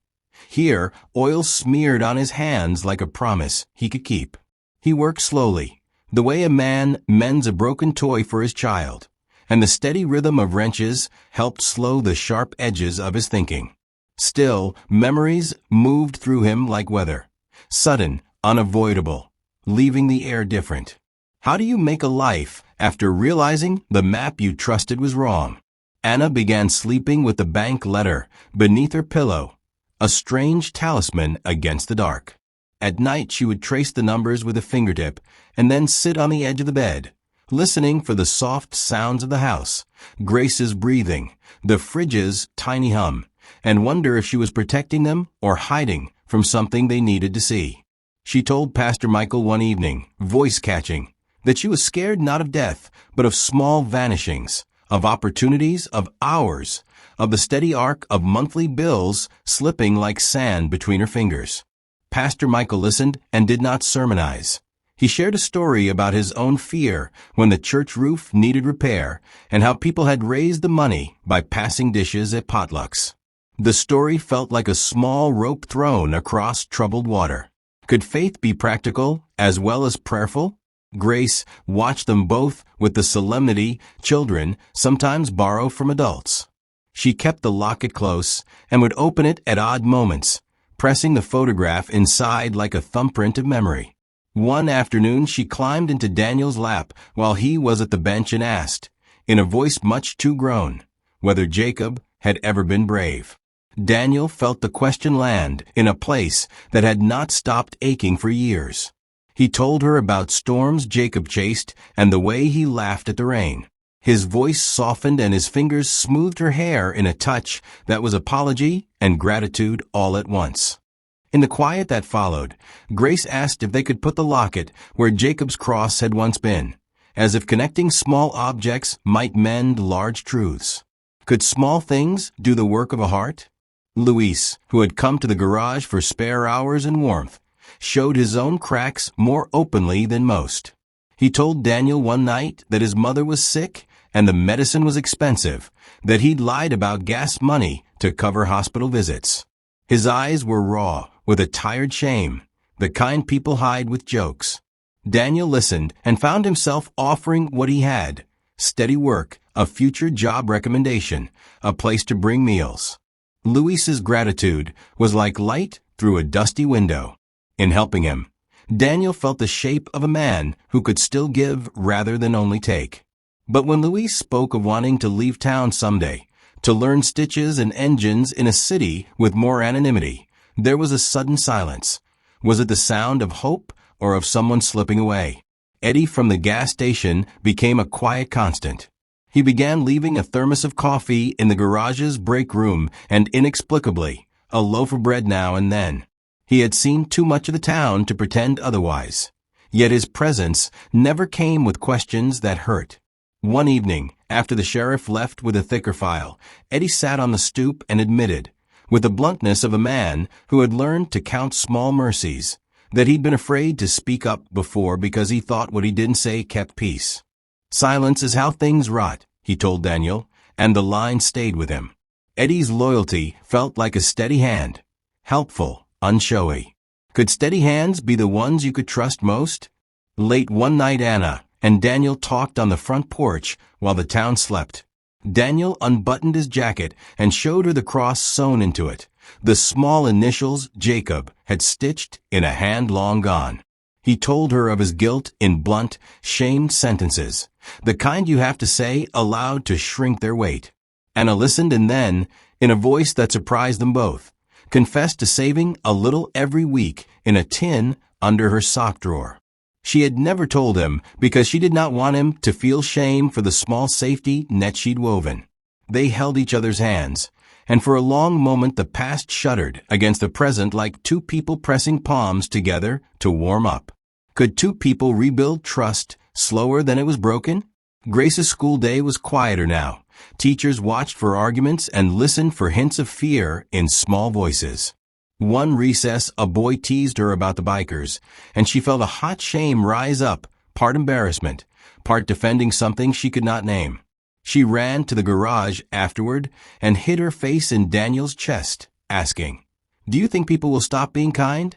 Here, oil smeared on his hands like a promise he could keep. He worked slowly, the way a man mends a broken toy for his child, and the steady rhythm of wrenches helped slow the sharp edges of his thinking. Still, memories moved through him like weather, sudden, unavoidable, leaving the air different. How do you make a life after realizing the map you trusted was wrong? Anna began sleeping with the bank letter beneath her pillow, a strange talisman against the dark. At night she would trace the numbers with a fingertip and then sit on the edge of the bed, listening for the soft sounds of the house, Grace's breathing, the fridge's tiny hum, and wonder if she was protecting them or hiding from something they needed to see. She told Pastor Michael one evening, voice-catching, that she was scared not of death, but of small vanishings, of opportunities, of hours, of the steady arc of monthly bills slipping like sand between her fingers. Pastor Michael listened and did not sermonize. He shared a story about his own fear when the church roof needed repair and how people had raised the money by passing dishes at potlucks. The story felt like a small rope thrown across troubled water. Could faith be practical as well as prayerful? Grace watched them both with the solemnity children sometimes borrow from adults. She kept the locket close and would open it at odd moments, pressing the photograph inside like a thumbprint of memory. One afternoon she climbed into Daniel's lap while he was at the bench and asked, in a voice much too grown, whether Jacob had ever been brave. Daniel felt the question land in a place that had not stopped aching for years. He told her about storms Jacob chased and the way he laughed at the rain. His voice softened and his fingers smoothed her hair in a touch that was apology and gratitude all at once. In the quiet that followed, Grace asked if they could put the locket where Jacob's cross had once been, as if connecting small objects might mend large truths. Could small things do the work of a heart? Luis, who had come to the garage for spare hours and warmth, showed his own cracks more openly than most. He told Daniel one night that his mother was sick and the medicine was expensive, that he'd lied about gas money to cover hospital visits. His eyes were raw, with a tired shame, the kind people hide with jokes. Daniel listened and found himself offering what he had, steady work, a future job recommendation, a place to bring meals. Luis's gratitude was like light through a dusty window. In helping him, Daniel felt the shape of a man who could still give rather than only take. But when Louise spoke of wanting to leave town someday, to learn stitches and engines in a city with more anonymity, there was a sudden silence. Was it the sound of hope or of someone slipping away? Eddie from the gas station became a quiet constant. He began leaving a thermos of coffee in the garage's break room and, inexplicably, a loaf of bread now and then. He had seen too much of the town to pretend otherwise. Yet his presence never came with questions that hurt. One evening, after the sheriff left with a thicker file, Eddie sat on the stoop and admitted, with the bluntness of a man who had learned to count small mercies, that he'd been afraid to speak up before because he thought what he didn't say kept peace. "Silence is how things rot," he told Daniel, and the line stayed with him. Eddie's loyalty felt like a steady hand, helpful, unshowy. Could steady hands be the ones you could trust most? Late one night, Anna and Daniel talked on the front porch while the town slept. Daniel unbuttoned his jacket and showed her the cross sewn into it. The small initials Jacob had stitched in a hand long gone. He told her of his guilt in blunt, shamed sentences, the kind you have to say aloud to shrink their weight. Anna listened and then, in a voice that surprised them both, confessed to saving a little every week in a tin under her sock drawer. She had never told him because she did not want him to feel shame for the small safety net she'd woven. They held each other's hands, and for a long moment the past shuddered against the present like two people pressing palms together to warm up. Could two people rebuild trust slower than it was broken? Grace's school day was quieter now. Teachers watched for arguments and listened for hints of fear in small voices. One recess, a boy teased her about the bikers, and she felt a hot shame rise up, part embarrassment, part defending something she could not name. She ran to the garage afterward and hid her face in Daniel's chest, asking, "Do you think people will stop being kind?"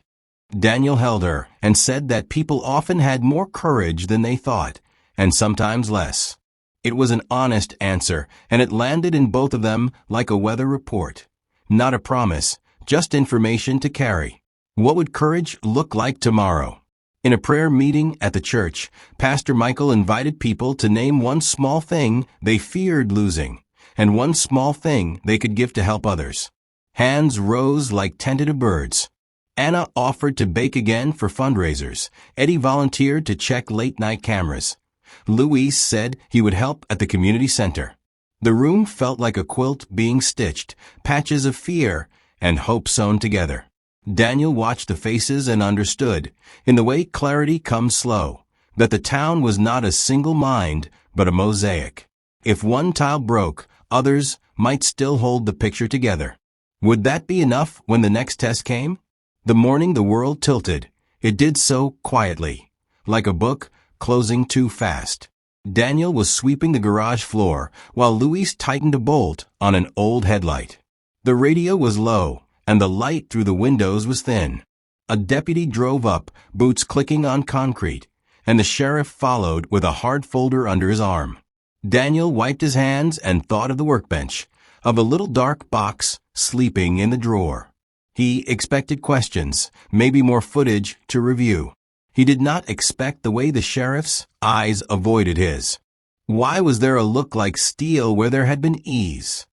Daniel held her and said that people often had more courage than they thought, and sometimes less. It was an honest answer, and it landed in both of them like a weather report. Not a promise, just information to carry. What would courage look like tomorrow? In a prayer meeting at the church, Pastor Michael invited people to name one small thing they feared losing, and one small thing they could give to help others. Hands rose like tentative birds. Anna offered to bake again for fundraisers. Eddie volunteered to check late-night cameras. Luis said he would help at the community center. The room felt like a quilt being stitched, patches of fear and hope sewn together. Daniel watched the faces and understood, in the way clarity comes slow, that the town was not a single mind, but a mosaic. If one tile broke, others might still hold the picture together. Would that be enough when the next test came? The morning the world tilted, it did so quietly, like a book closing too fast. Daniel was sweeping the garage floor while Luis tightened a bolt on an old headlight. The radio was low, and the light through the windows was thin. A deputy drove up, boots clicking on concrete, and the sheriff followed with a hard folder under his arm. Daniel wiped his hands and thought of the workbench, of a little dark box sleeping in the drawer. He expected questions, maybe more footage to review. He did not expect the way the sheriff's eyes avoided his. Why was there a look like steel where there had been ease?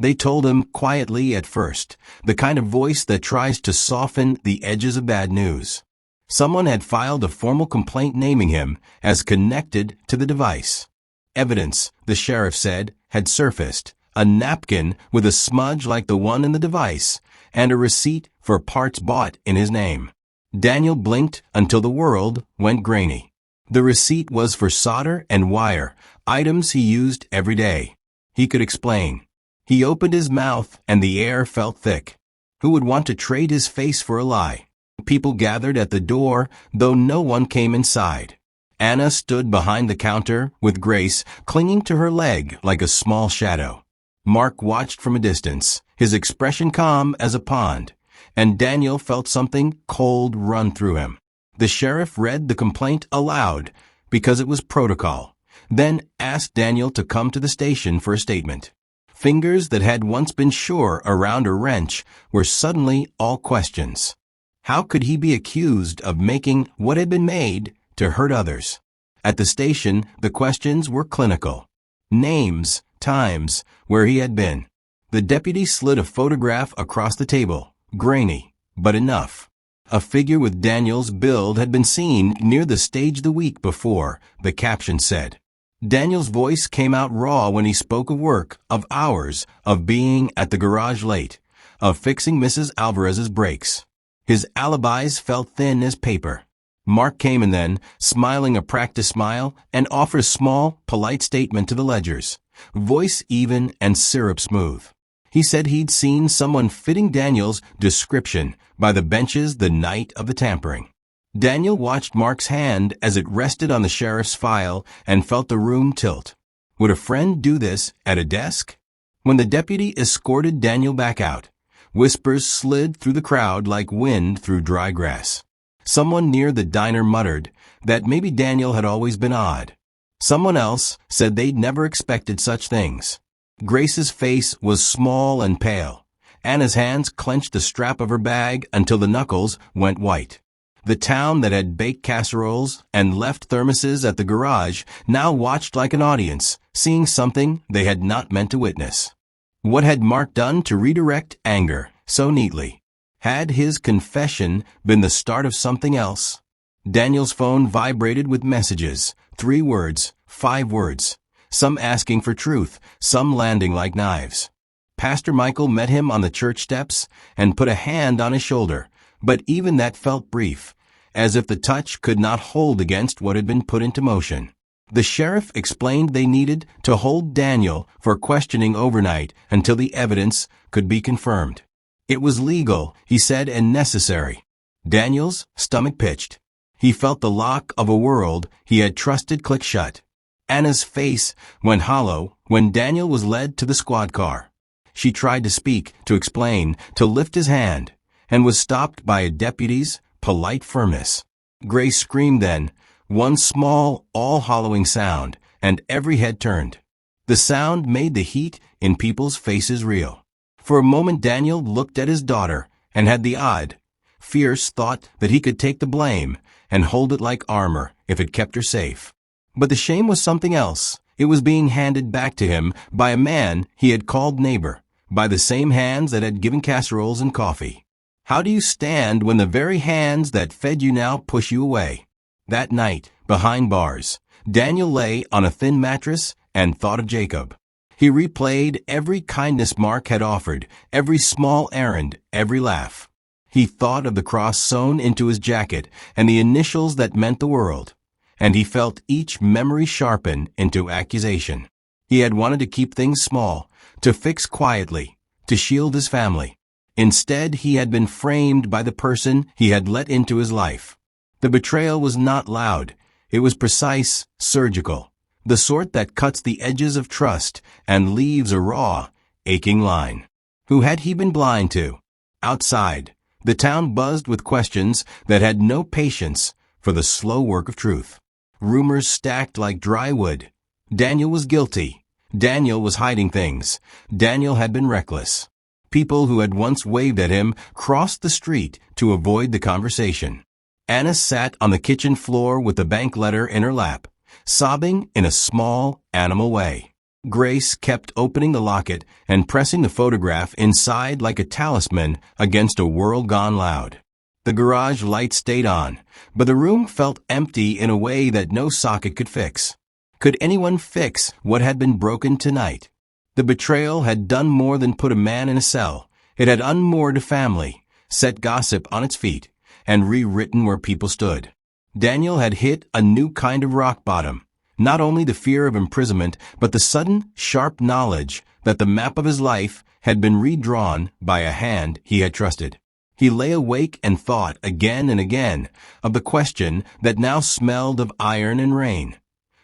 They told him quietly at first, the kind of voice that tries to soften the edges of bad news. Someone had filed a formal complaint naming him as connected to the device. Evidence, the sheriff said, had surfaced, a napkin with a smudge like the one in the device, and a receipt for parts bought in his name. Daniel blinked until the world went grainy. The receipt was for solder and wire, items he used every day. He could explain. He opened his mouth and the air felt thick. Who would want to trade his face for a lie? People gathered at the door, though no one came inside. Anna stood behind the counter with Grace clinging to her leg like a small shadow. Mark watched from a distance, his expression calm as a pond, and Daniel felt something cold run through him. The sheriff read the complaint aloud because it was protocol, then asked Daniel to come to the station for a statement. Fingers that had once been sure around a wrench were suddenly all questions. How could he be accused of making what had been made to hurt others? At the station, the questions were clinical. Names, times, where he had been. The deputy slid a photograph across the table, grainy, but enough. A figure with Daniel's build had been seen near the stage the week before, the caption said. Daniel's voice came out raw when he spoke of work, of hours, of being at the garage late, of fixing Mrs. Alvarez's brakes. His alibis felt thin as paper. Mark came in then, smiling a practiced smile, and offered a small, polite statement to the ledgers, voice even and syrup smooth. He said he'd seen someone fitting Daniel's description by the benches the night of the tampering. Daniel watched Mark's hand as it rested on the sheriff's file and felt the room tilt. Would a friend do this at a desk? When the deputy escorted Daniel back out, whispers slid through the crowd like wind through dry grass. Someone near the diner muttered that maybe Daniel had always been odd. Someone else said they'd never expected such things. Grace's face was small and pale. Anna's hands clenched the strap of her bag until the knuckles went white. The town that had baked casseroles and left thermoses at the garage now watched like an audience, seeing something they had not meant to witness. What had Mark done to redirect anger so neatly? Had his confession been the start of something else? Daniel's phone vibrated with messages, 3 words, 5 words, some asking for truth, some landing like knives. Pastor Michael met him on the church steps and put a hand on his shoulder, but even that felt brief, as if the touch could not hold against what had been put into motion. The sheriff explained they needed to hold Daniel for questioning overnight until the evidence could be confirmed. It was legal, he said, and necessary. Daniel's stomach pitched. He felt the lock of a world he had trusted click shut. Anna's face went hollow when Daniel was led to the squad car. She tried to speak, to explain, to lift his hand, and was stopped by a deputy's polite firmness. Grace screamed then, one small, all-hollowing sound, and every head turned. The sound made the heat in people's faces real. For a moment Daniel looked at his daughter and had the odd, fierce thought that he could take the blame and hold it like armor if it kept her safe. But the shame was something else. It was being handed back to him by a man he had called neighbor, by the same hands that had given casseroles and coffee. How do you stand when the very hands that fed you now push you away? That night, behind bars, Daniel lay on a thin mattress and thought of Jacob. He replayed every kindness Mark had offered, every small errand, every laugh. He thought of the cross sewn into his jacket and the initials that meant the world, and he felt each memory sharpen into accusation. He had wanted to keep things small, to fix quietly, to shield his family. Instead, he had been framed by the person he had let into his life. The betrayal was not loud. It was precise, surgical, the sort that cuts the edges of trust and leaves a raw, aching line. Who had he been blind to? Outside, the town buzzed with questions that had no patience for the slow work of truth. Rumors stacked like dry wood. Daniel was guilty. Daniel was hiding things. Daniel had been reckless. People who had once waved at him crossed the street to avoid the conversation. Anna sat on the kitchen floor with the bank letter in her lap, sobbing in a small, animal way. Grace kept opening the locket and pressing the photograph inside like a talisman against a world gone loud. The garage light stayed on, but the room felt empty in a way that no socket could fix. Could anyone fix what had been broken tonight? The betrayal had done more than put a man in a cell. It had unmoored a family, set gossip on its feet, and rewritten where people stood. Daniel had hit a new kind of rock bottom, not only the fear of imprisonment, but the sudden, sharp knowledge that the map of his life had been redrawn by a hand he had trusted. He lay awake and thought again and again of the question that now smelled of iron and rain.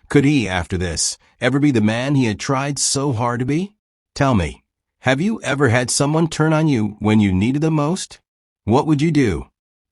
Could he, after this, ever be the man he had tried so hard to be? Tell me, have you ever had someone turn on you when you needed them most? What would you do?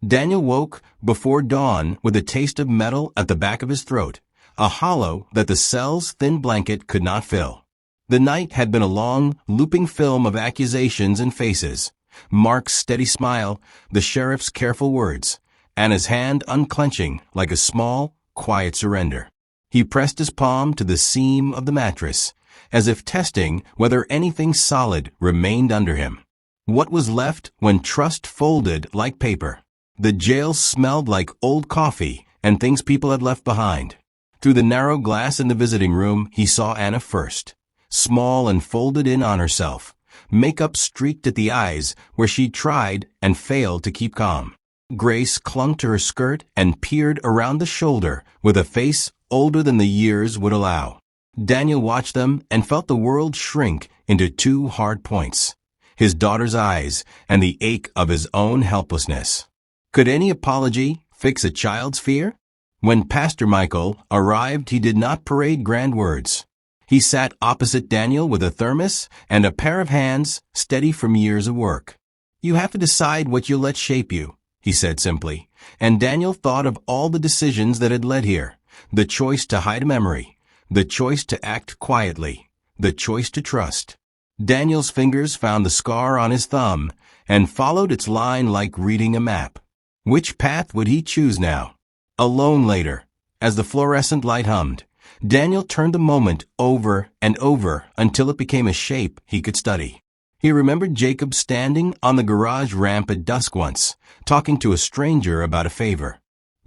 Daniel woke before dawn with a taste of metal at the back of his throat, a hollow that the cell's thin blanket could not fill. The night had been a long, looping film of accusations and faces. Mark's steady smile, the sheriff's careful words, and his hand unclenching like a small, quiet surrender. He pressed his palm to the seam of the mattress, as if testing whether anything solid remained under him. What was left when trust folded like paper? The jail smelled like old coffee and things people had left behind. Through the narrow glass in the visiting room, he saw Anna first, small and folded in on herself, makeup streaked at the eyes where she tried and failed to keep calm. Grace clung to her skirt and peered around the shoulder with a face older than the years would allow. Daniel watched them and felt the world shrink into two hard points, his daughter's eyes and the ache of his own helplessness. Could any apology fix a child's fear? When Pastor Michael arrived, he did not parade grand words. He sat opposite Daniel with a thermos and a pair of hands steady from years of work. "You have to decide what you'll let shape you," he said simply, and Daniel thought of all the decisions that had led here, the choice to hide a memory, the choice to act quietly, the choice to trust. Daniel's fingers found the scar on his thumb and followed its line like reading a map. Which path would he choose now? Alone later, as the fluorescent light hummed, Daniel turned the moment over and over until it became a shape he could study. He remembered Jacob standing on the garage ramp at dusk once, talking to a stranger about a favor.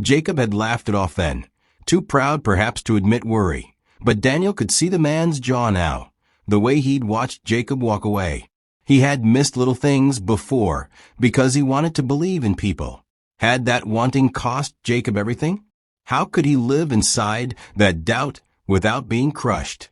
Jacob had laughed it off then, too proud perhaps to admit worry, but Daniel could see the man's jaw now, the way he'd watched Jacob walk away. He had missed little things before because he wanted to believe in people. Had that wanting cost Jacob everything? How could he live inside that doubt without being crushed?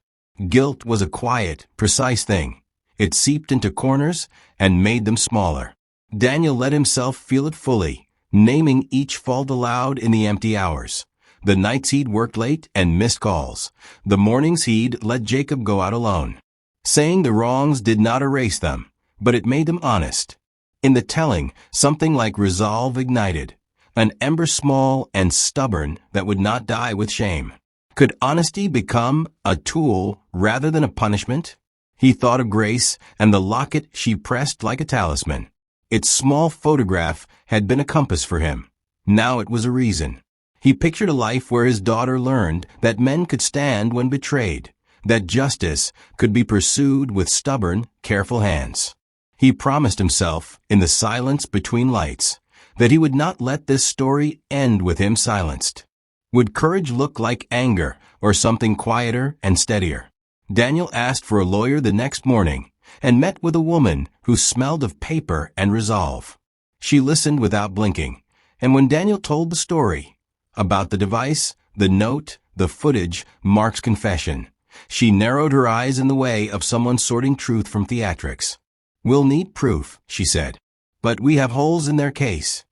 Guilt was a quiet, precise thing. It seeped into corners and made them smaller. Daniel let himself feel it fully, naming each fault aloud in the empty hours. The nights he'd worked late and missed calls. The mornings he'd let Jacob go out alone. Saying the wrongs did not erase them, but it made them honest. In the telling, something like resolve ignited, an ember small and stubborn that would not die with shame. Could honesty become a tool rather than a punishment? He thought of Grace and the locket she pressed like a talisman. Its small photograph had been a compass for him. Now it was a reason. He pictured a life where his daughter learned that men could stand when betrayed, that justice could be pursued with stubborn, careful hands. He promised himself, in the silence between lights, that he would not let this story end with him silenced. Would courage look like anger or something quieter and steadier? Daniel asked for a lawyer the next morning and met with a woman who smelled of paper and resolve. She listened without blinking, and when Daniel told the story about the device, the note, the footage, Mark's confession, she narrowed her eyes in the way of someone sorting truth from theatrics. "We'll need proof," she said, "but we have holes in their case."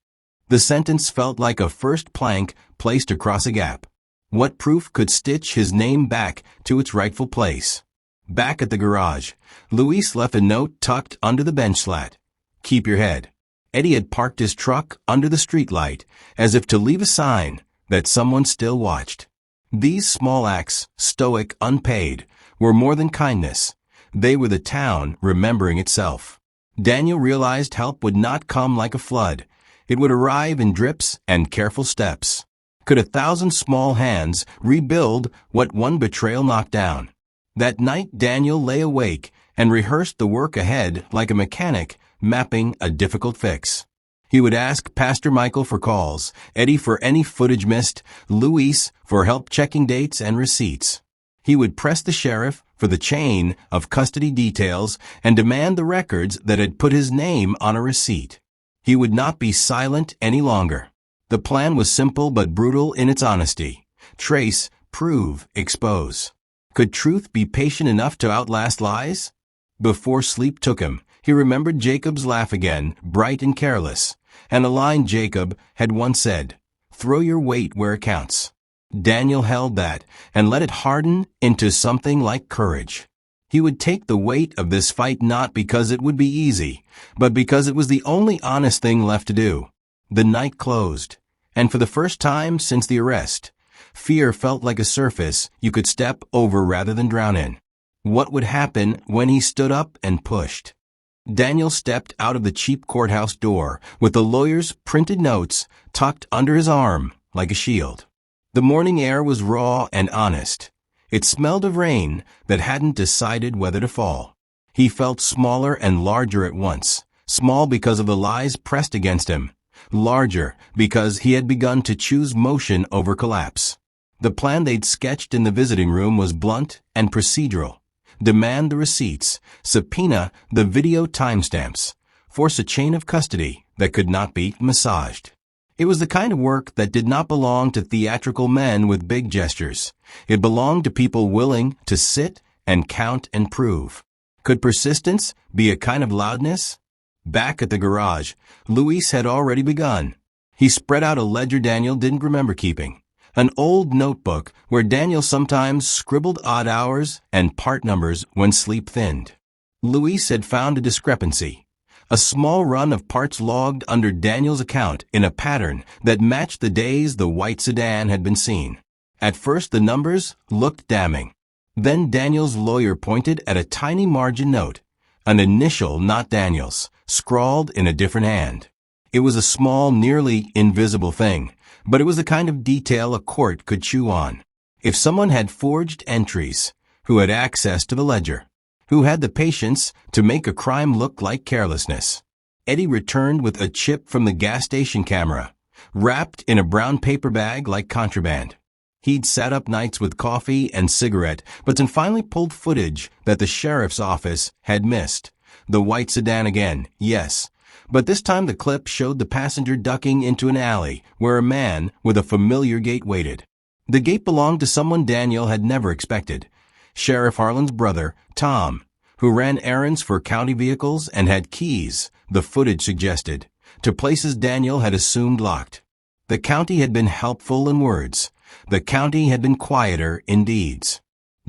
The sentence felt like a first plank placed across a gap. What proof could stitch his name back to its rightful place? Back at the garage, Luis left a note tucked under the bench slat. "Keep your head." Eddie had parked his truck under the streetlight, as if to leave a sign that someone still watched. These small acts, stoic, unpaid, were more than kindness. They were the town remembering itself. Daniel realized help would not come like a flood. It would arrive in drips and careful steps. Could 1,000 small hands rebuild what one betrayal knocked down? That night Daniel lay awake and rehearsed the work ahead like a mechanic mapping a difficult fix. He would ask Pastor Michael for calls, Eddie for any footage missed, Luis for help checking dates and receipts. He would press the sheriff for the chain of custody details and demand the records that had put his name on a receipt. He would not be silent any longer. The plan was simple but brutal in its honesty. Trace, prove, expose. Could truth be patient enough to outlast lies? Before sleep took him, he remembered Jacob's laugh again, bright and careless, and a line Jacob had once said, "Throw your weight where it counts." Daniel held that and let it harden into something like courage. He would take the weight of this fight not because it would be easy, but because it was the only honest thing left to do. The night closed, and for the first time since the arrest, fear felt like a surface you could step over rather than drown in. What would happen when he stood up and pushed? Daniel stepped out of the cheap courthouse door with the lawyer's printed notes tucked under his arm like a shield. The morning air was raw and honest. It smelled of rain that hadn't decided whether to fall. He felt smaller and larger at once, small because of the lies pressed against him, larger because he had begun to choose motion over collapse. The plan they'd sketched in the visiting room was blunt and procedural. Demand the receipts, subpoena the video timestamps, force a chain of custody that could not be massaged. It was the kind of work that did not belong to theatrical men with big gestures. It belonged to people willing to sit and count and prove. Could persistence be a kind of loudness? Back at the garage, Luis had already begun. He spread out a ledger Daniel didn't remember keeping, an old notebook where Daniel sometimes scribbled odd hours and part numbers when sleep thinned. Luis had found a discrepancy. A small run of parts logged under Daniel's account in a pattern that matched the days the white sedan had been seen. At first the numbers looked damning. Then Daniel's lawyer pointed at a tiny margin note, an initial not Daniel's, scrawled in a different hand. It was a small, nearly invisible thing, but it was the kind of detail a court could chew on. If someone had forged entries, who had access to the ledger? Who had the patience to make a crime look like carelessness? Eddie returned with a chip from the gas station camera, wrapped in a brown paper bag like contraband. He'd sat up nights with coffee and cigarette, but then finally pulled footage that the sheriff's office had missed. The white sedan again, yes. But this time the clip showed the passenger ducking into an alley where a man with a familiar gait waited. The gate belonged to someone Daniel had never expected. Sheriff Harlan's brother, Tom, who ran errands for county vehicles and had keys, the footage suggested, to places Daniel had assumed locked. The county had been helpful in words. The county had been quieter in deeds.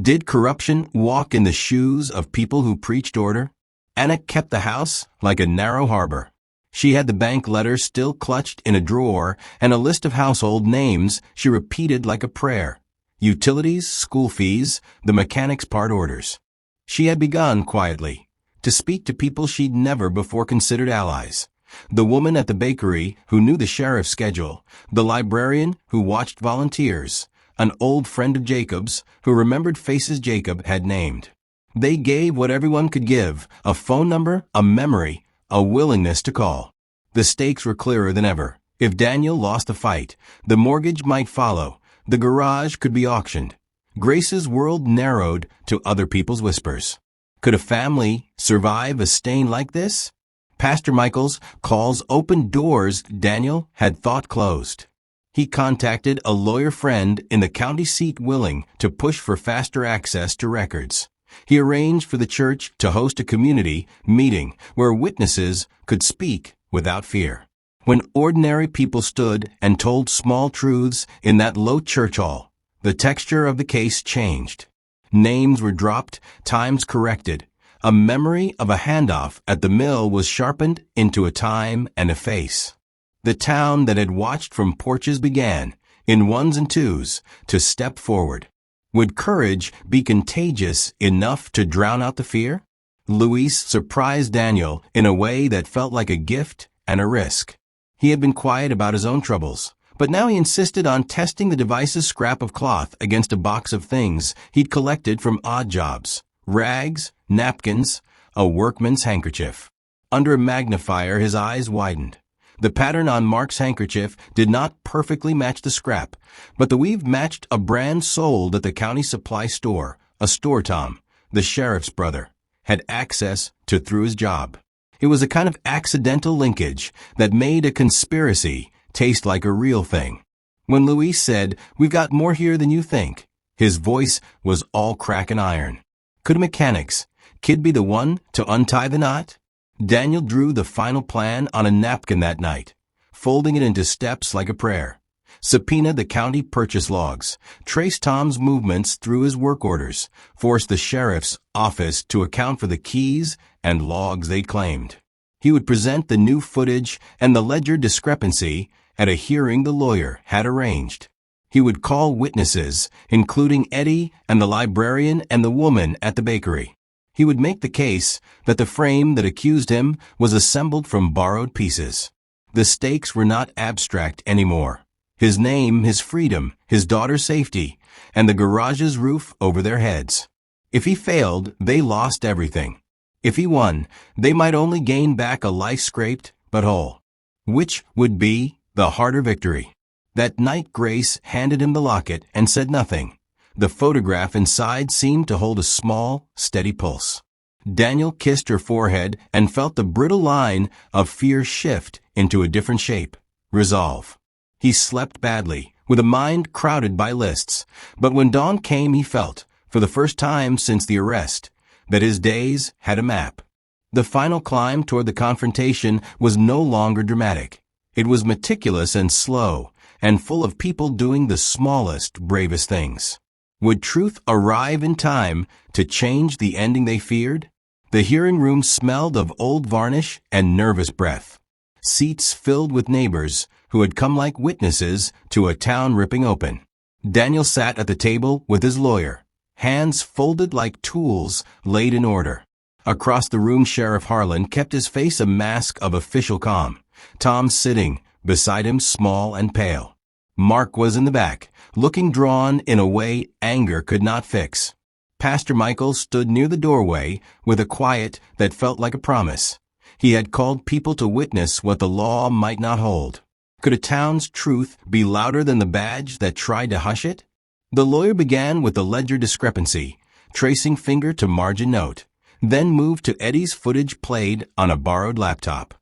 Did corruption walk in the shoes of people who preached order? Anna kept the house like a narrow harbor. She had the bank letter still clutched in a drawer and a list of household names she repeated like a prayer. Utilities, school fees, the mechanic's part orders. She had begun quietly to speak to people she'd never before considered allies. The woman at the bakery who knew the sheriff's schedule, the librarian who watched volunteers, an old friend of Jacob's who remembered faces Jacob had named. They gave what everyone could give, a phone number, a memory, a willingness to call. The stakes were clearer than ever. If Daniel lost the fight, the mortgage might follow. The garage could be auctioned. Grace's world narrowed to other people's whispers. Could a family survive a stain like this? Pastor Michael's calls opened doors Daniel had thought closed. He contacted a lawyer friend in the county seat willing to push for faster access to records. He arranged for the church to host a community meeting where witnesses could speak without fear. When ordinary people stood and told small truths in that low church hall, the texture of the case changed. Names were dropped, times corrected. A memory of a handoff at the mill was sharpened into a time and a face. The town that had watched from porches began, in ones and twos, to step forward. Would courage be contagious enough to drown out the fear? Luis surprised Daniel in a way that felt like a gift and a risk. He had been quiet about his own troubles, but now he insisted on testing the device's scrap of cloth against a box of things he'd collected from odd jobs. Rags, napkins, a workman's handkerchief. Under a magnifier, his eyes widened. The pattern on Mark's handkerchief did not perfectly match the scrap, but the weave matched a brand sold at the county supply store, a store Tom, the sheriff's brother, had access to through his job. It was a kind of accidental linkage that made a conspiracy taste like a real thing. When Luis said, "We've got more here than you think," his voice was all crack and iron. Could a mechanic's kid be the one to untie the knot? Daniel drew the final plan on a napkin that night, folding it into steps like a prayer. Subpoena the county purchase logs, trace Tom's movements through his work orders, force the sheriff's office to account for the keys and logs they'd claimed. He would present the new footage and the ledger discrepancy at a hearing the lawyer had arranged. He would call witnesses, including Eddie and the librarian and the woman at the bakery. He would make the case that the frame that accused him was assembled from borrowed pieces. The stakes were not abstract anymore. His name, his freedom, his daughter's safety, and the garage's roof over their heads. If he failed, they lost everything. If he won, they might only gain back a life scraped but whole. Which would be the harder victory? That night Grace handed him the locket and said nothing. The photograph inside seemed to hold a small, steady pulse. Daniel kissed her forehead and felt the brittle line of fear shift into a different shape. Resolve. He slept badly, with a mind crowded by lists, but when dawn came he felt, for the first time since the arrest, that his days had a map. The final climb toward the confrontation was no longer dramatic. It was meticulous and slow, and full of people doing the smallest, bravest things. Would truth arrive in time to change the ending they feared? The hearing room smelled of old varnish and nervous breath. Seats filled with neighbors who had come like witnesses to a town ripping open. Daniel sat at the table with his lawyer, hands folded like tools laid in order. Across the room, Sheriff Harlan kept his face a mask of official calm. Tom sitting beside him, small and pale. Mark was in the back, looking drawn in a way anger could not fix. Pastor Michael stood near the doorway with a quiet that felt like a promise. He had called people to witness what the law might not hold. Could a town's truth be louder than the badge that tried to hush it? The lawyer began with the ledger discrepancy, tracing finger to margin note, then moved to Eddie's footage played on a borrowed laptop.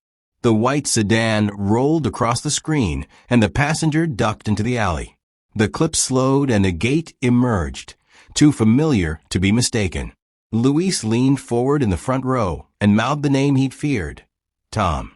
The white sedan rolled across the screen, and the passenger ducked into the alley. The clip slowed and a gate emerged, too familiar to be mistaken. Luis leaned forward in the front row and mouthed the name he'd feared, Tom.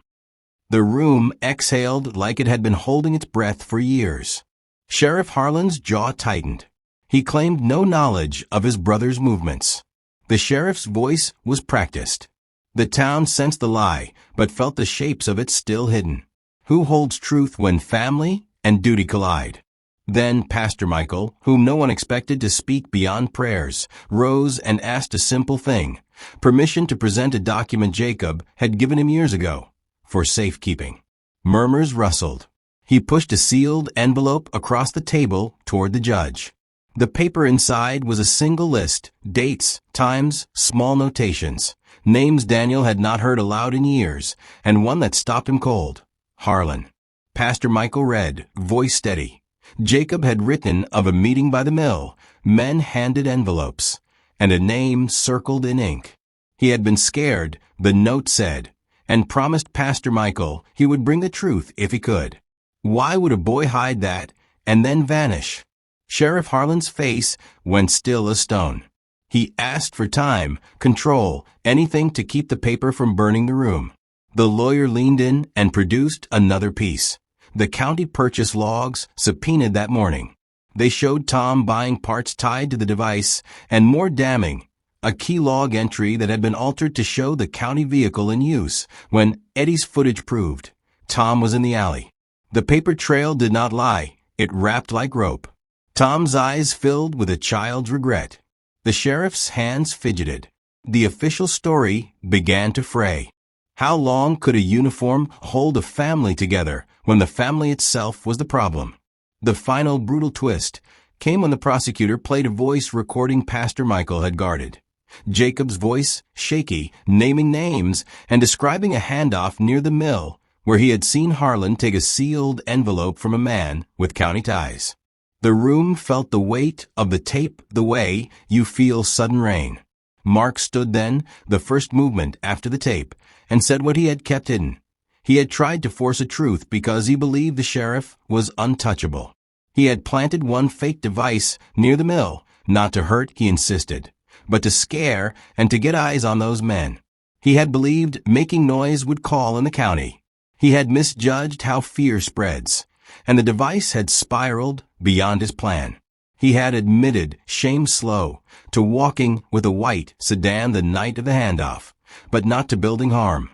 The room exhaled like it had been holding its breath for years. Sheriff Harlan's jaw tightened. He claimed no knowledge of his brother's movements. The sheriff's voice was practiced. The town sensed the lie, but felt the shapes of it still hidden. Who holds truth when family and duty collide? Then Pastor Michael, whom no one expected to speak beyond prayers, rose and asked a simple thing, permission to present a document Jacob had given him years ago, for safekeeping. Murmurs rustled. He pushed a sealed envelope across the table toward the judge. The paper inside was a single list, dates, times, small notations, names Daniel had not heard aloud in years, and one that stopped him cold. Harlan. Pastor Michael read, voice steady. Jacob had written of a meeting by the mill, men handed envelopes, and a name circled in ink. He had been scared, the note said, and promised Pastor Michael he would bring the truth if he could. Why would a boy hide that and then vanish? Sheriff Harlan's face went still as stone. He asked for time, control, anything to keep the paper from burning the room. The lawyer leaned in and produced another piece. The county purchase logs subpoenaed that morning. They showed Tom buying parts tied to the device, and more damning, a key log entry that had been altered to show the county vehicle in use when Eddie's footage proved Tom was in the alley. The paper trail did not lie. It wrapped like rope. Tom's eyes filled with a child's regret. The sheriff's hands fidgeted. The official story began to fray. How long could a uniform hold a family together when the family itself was the problem? The final brutal twist came when the prosecutor played a voice recording Pastor Michael had guarded. Jacob's voice, shaky, naming names and describing a handoff near the mill where he had seen Harlan take a sealed envelope from a man with county ties. The room felt the weight of the tape the way you feel sudden rain. Mark stood then, the first movement after the tape, and said what he had kept hidden. He had tried to force a truth because he believed the sheriff was untouchable. He had planted one fake device near the mill, not to hurt, he insisted, but to scare and to get eyes on those men. He had believed making noise would call in the county. He had misjudged how fear spreads, and the device had spiraled beyond his plan. He had admitted, shame slow, to walking with a white sedan the night of the handoff, but not to building harm,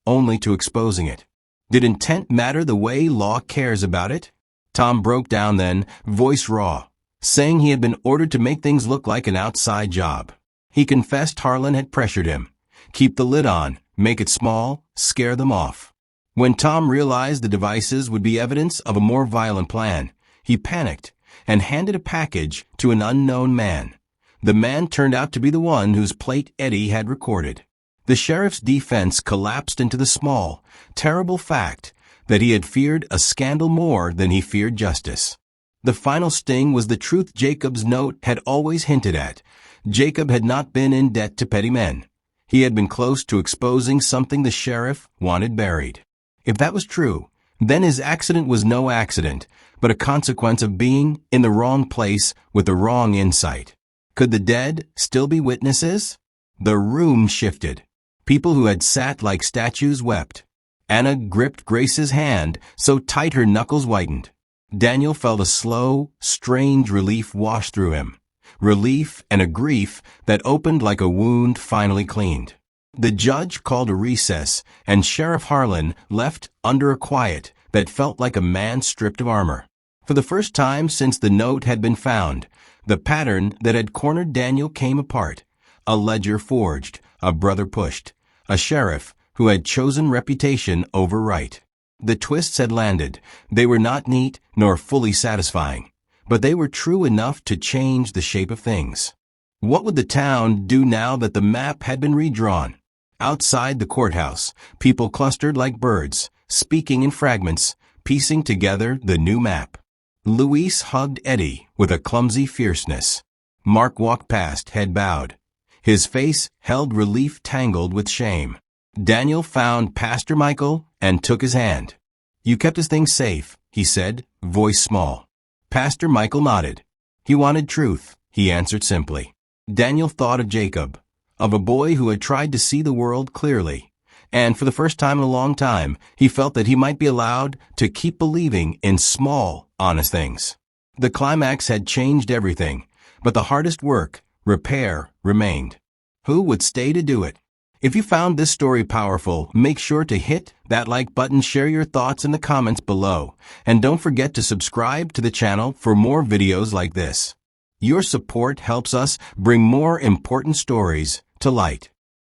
only to exposing it. Did intent matter the way law cares about it? Tom broke down then, voice raw, saying he had been ordered to make things look like an outside job. He confessed Harlan had pressured him. Keep the lid on, make it small, scare them off. When Tom realized the devices would be evidence of a more violent plan, he panicked and handed a package to an unknown man. The man turned out to be the one whose plate Eddie had recorded. The sheriff's defense collapsed into the small, terrible fact that he had feared a scandal more than he feared justice. The final sting was the truth Jacob's note had always hinted at. Jacob had not been in debt to petty men. He had been close to exposing something the sheriff wanted buried. If that was true, then his accident was no accident, but a consequence of being in the wrong place with the wrong insight. Could the dead still be witnesses? The room shifted. People who had sat like statues wept. Anna gripped Grace's hand so tight her knuckles whitened. Daniel felt a slow, strange relief wash through him. Relief and a grief that opened like a wound finally cleaned. The judge called a recess, and Sheriff Harlan left under a quiet that felt like a man stripped of armor. For the first time since the note had been found, the pattern that had cornered Daniel came apart. A ledger forged, a brother pushed, a sheriff who had chosen reputation over right. The twists had landed. They were not neat nor fully satisfying, but they were true enough to change the shape of things. What would the town do now that the map had been redrawn? Outside the courthouse, people clustered like birds, speaking in fragments, piecing together the new map. Luis hugged Eddie with a clumsy fierceness. Mark walked past, head bowed. His face held relief tangled with shame. Daniel found Pastor Michael and took his hand. "You kept his things safe," he said, voice small. Pastor Michael nodded. He wanted truth, he answered simply. Daniel thought of Jacob, of a boy who had tried to see the world clearly, and for the first time in a long time, he felt that he might be allowed to keep believing in small, honest things. The climax had changed everything, but the hardest work, repair, remained. Who would stay to do it? If you found this story powerful, make sure to hit that like button, share your thoughts in the comments below, and don't forget to subscribe to the channel for more videos like this. Your support helps us bring more important stories to light.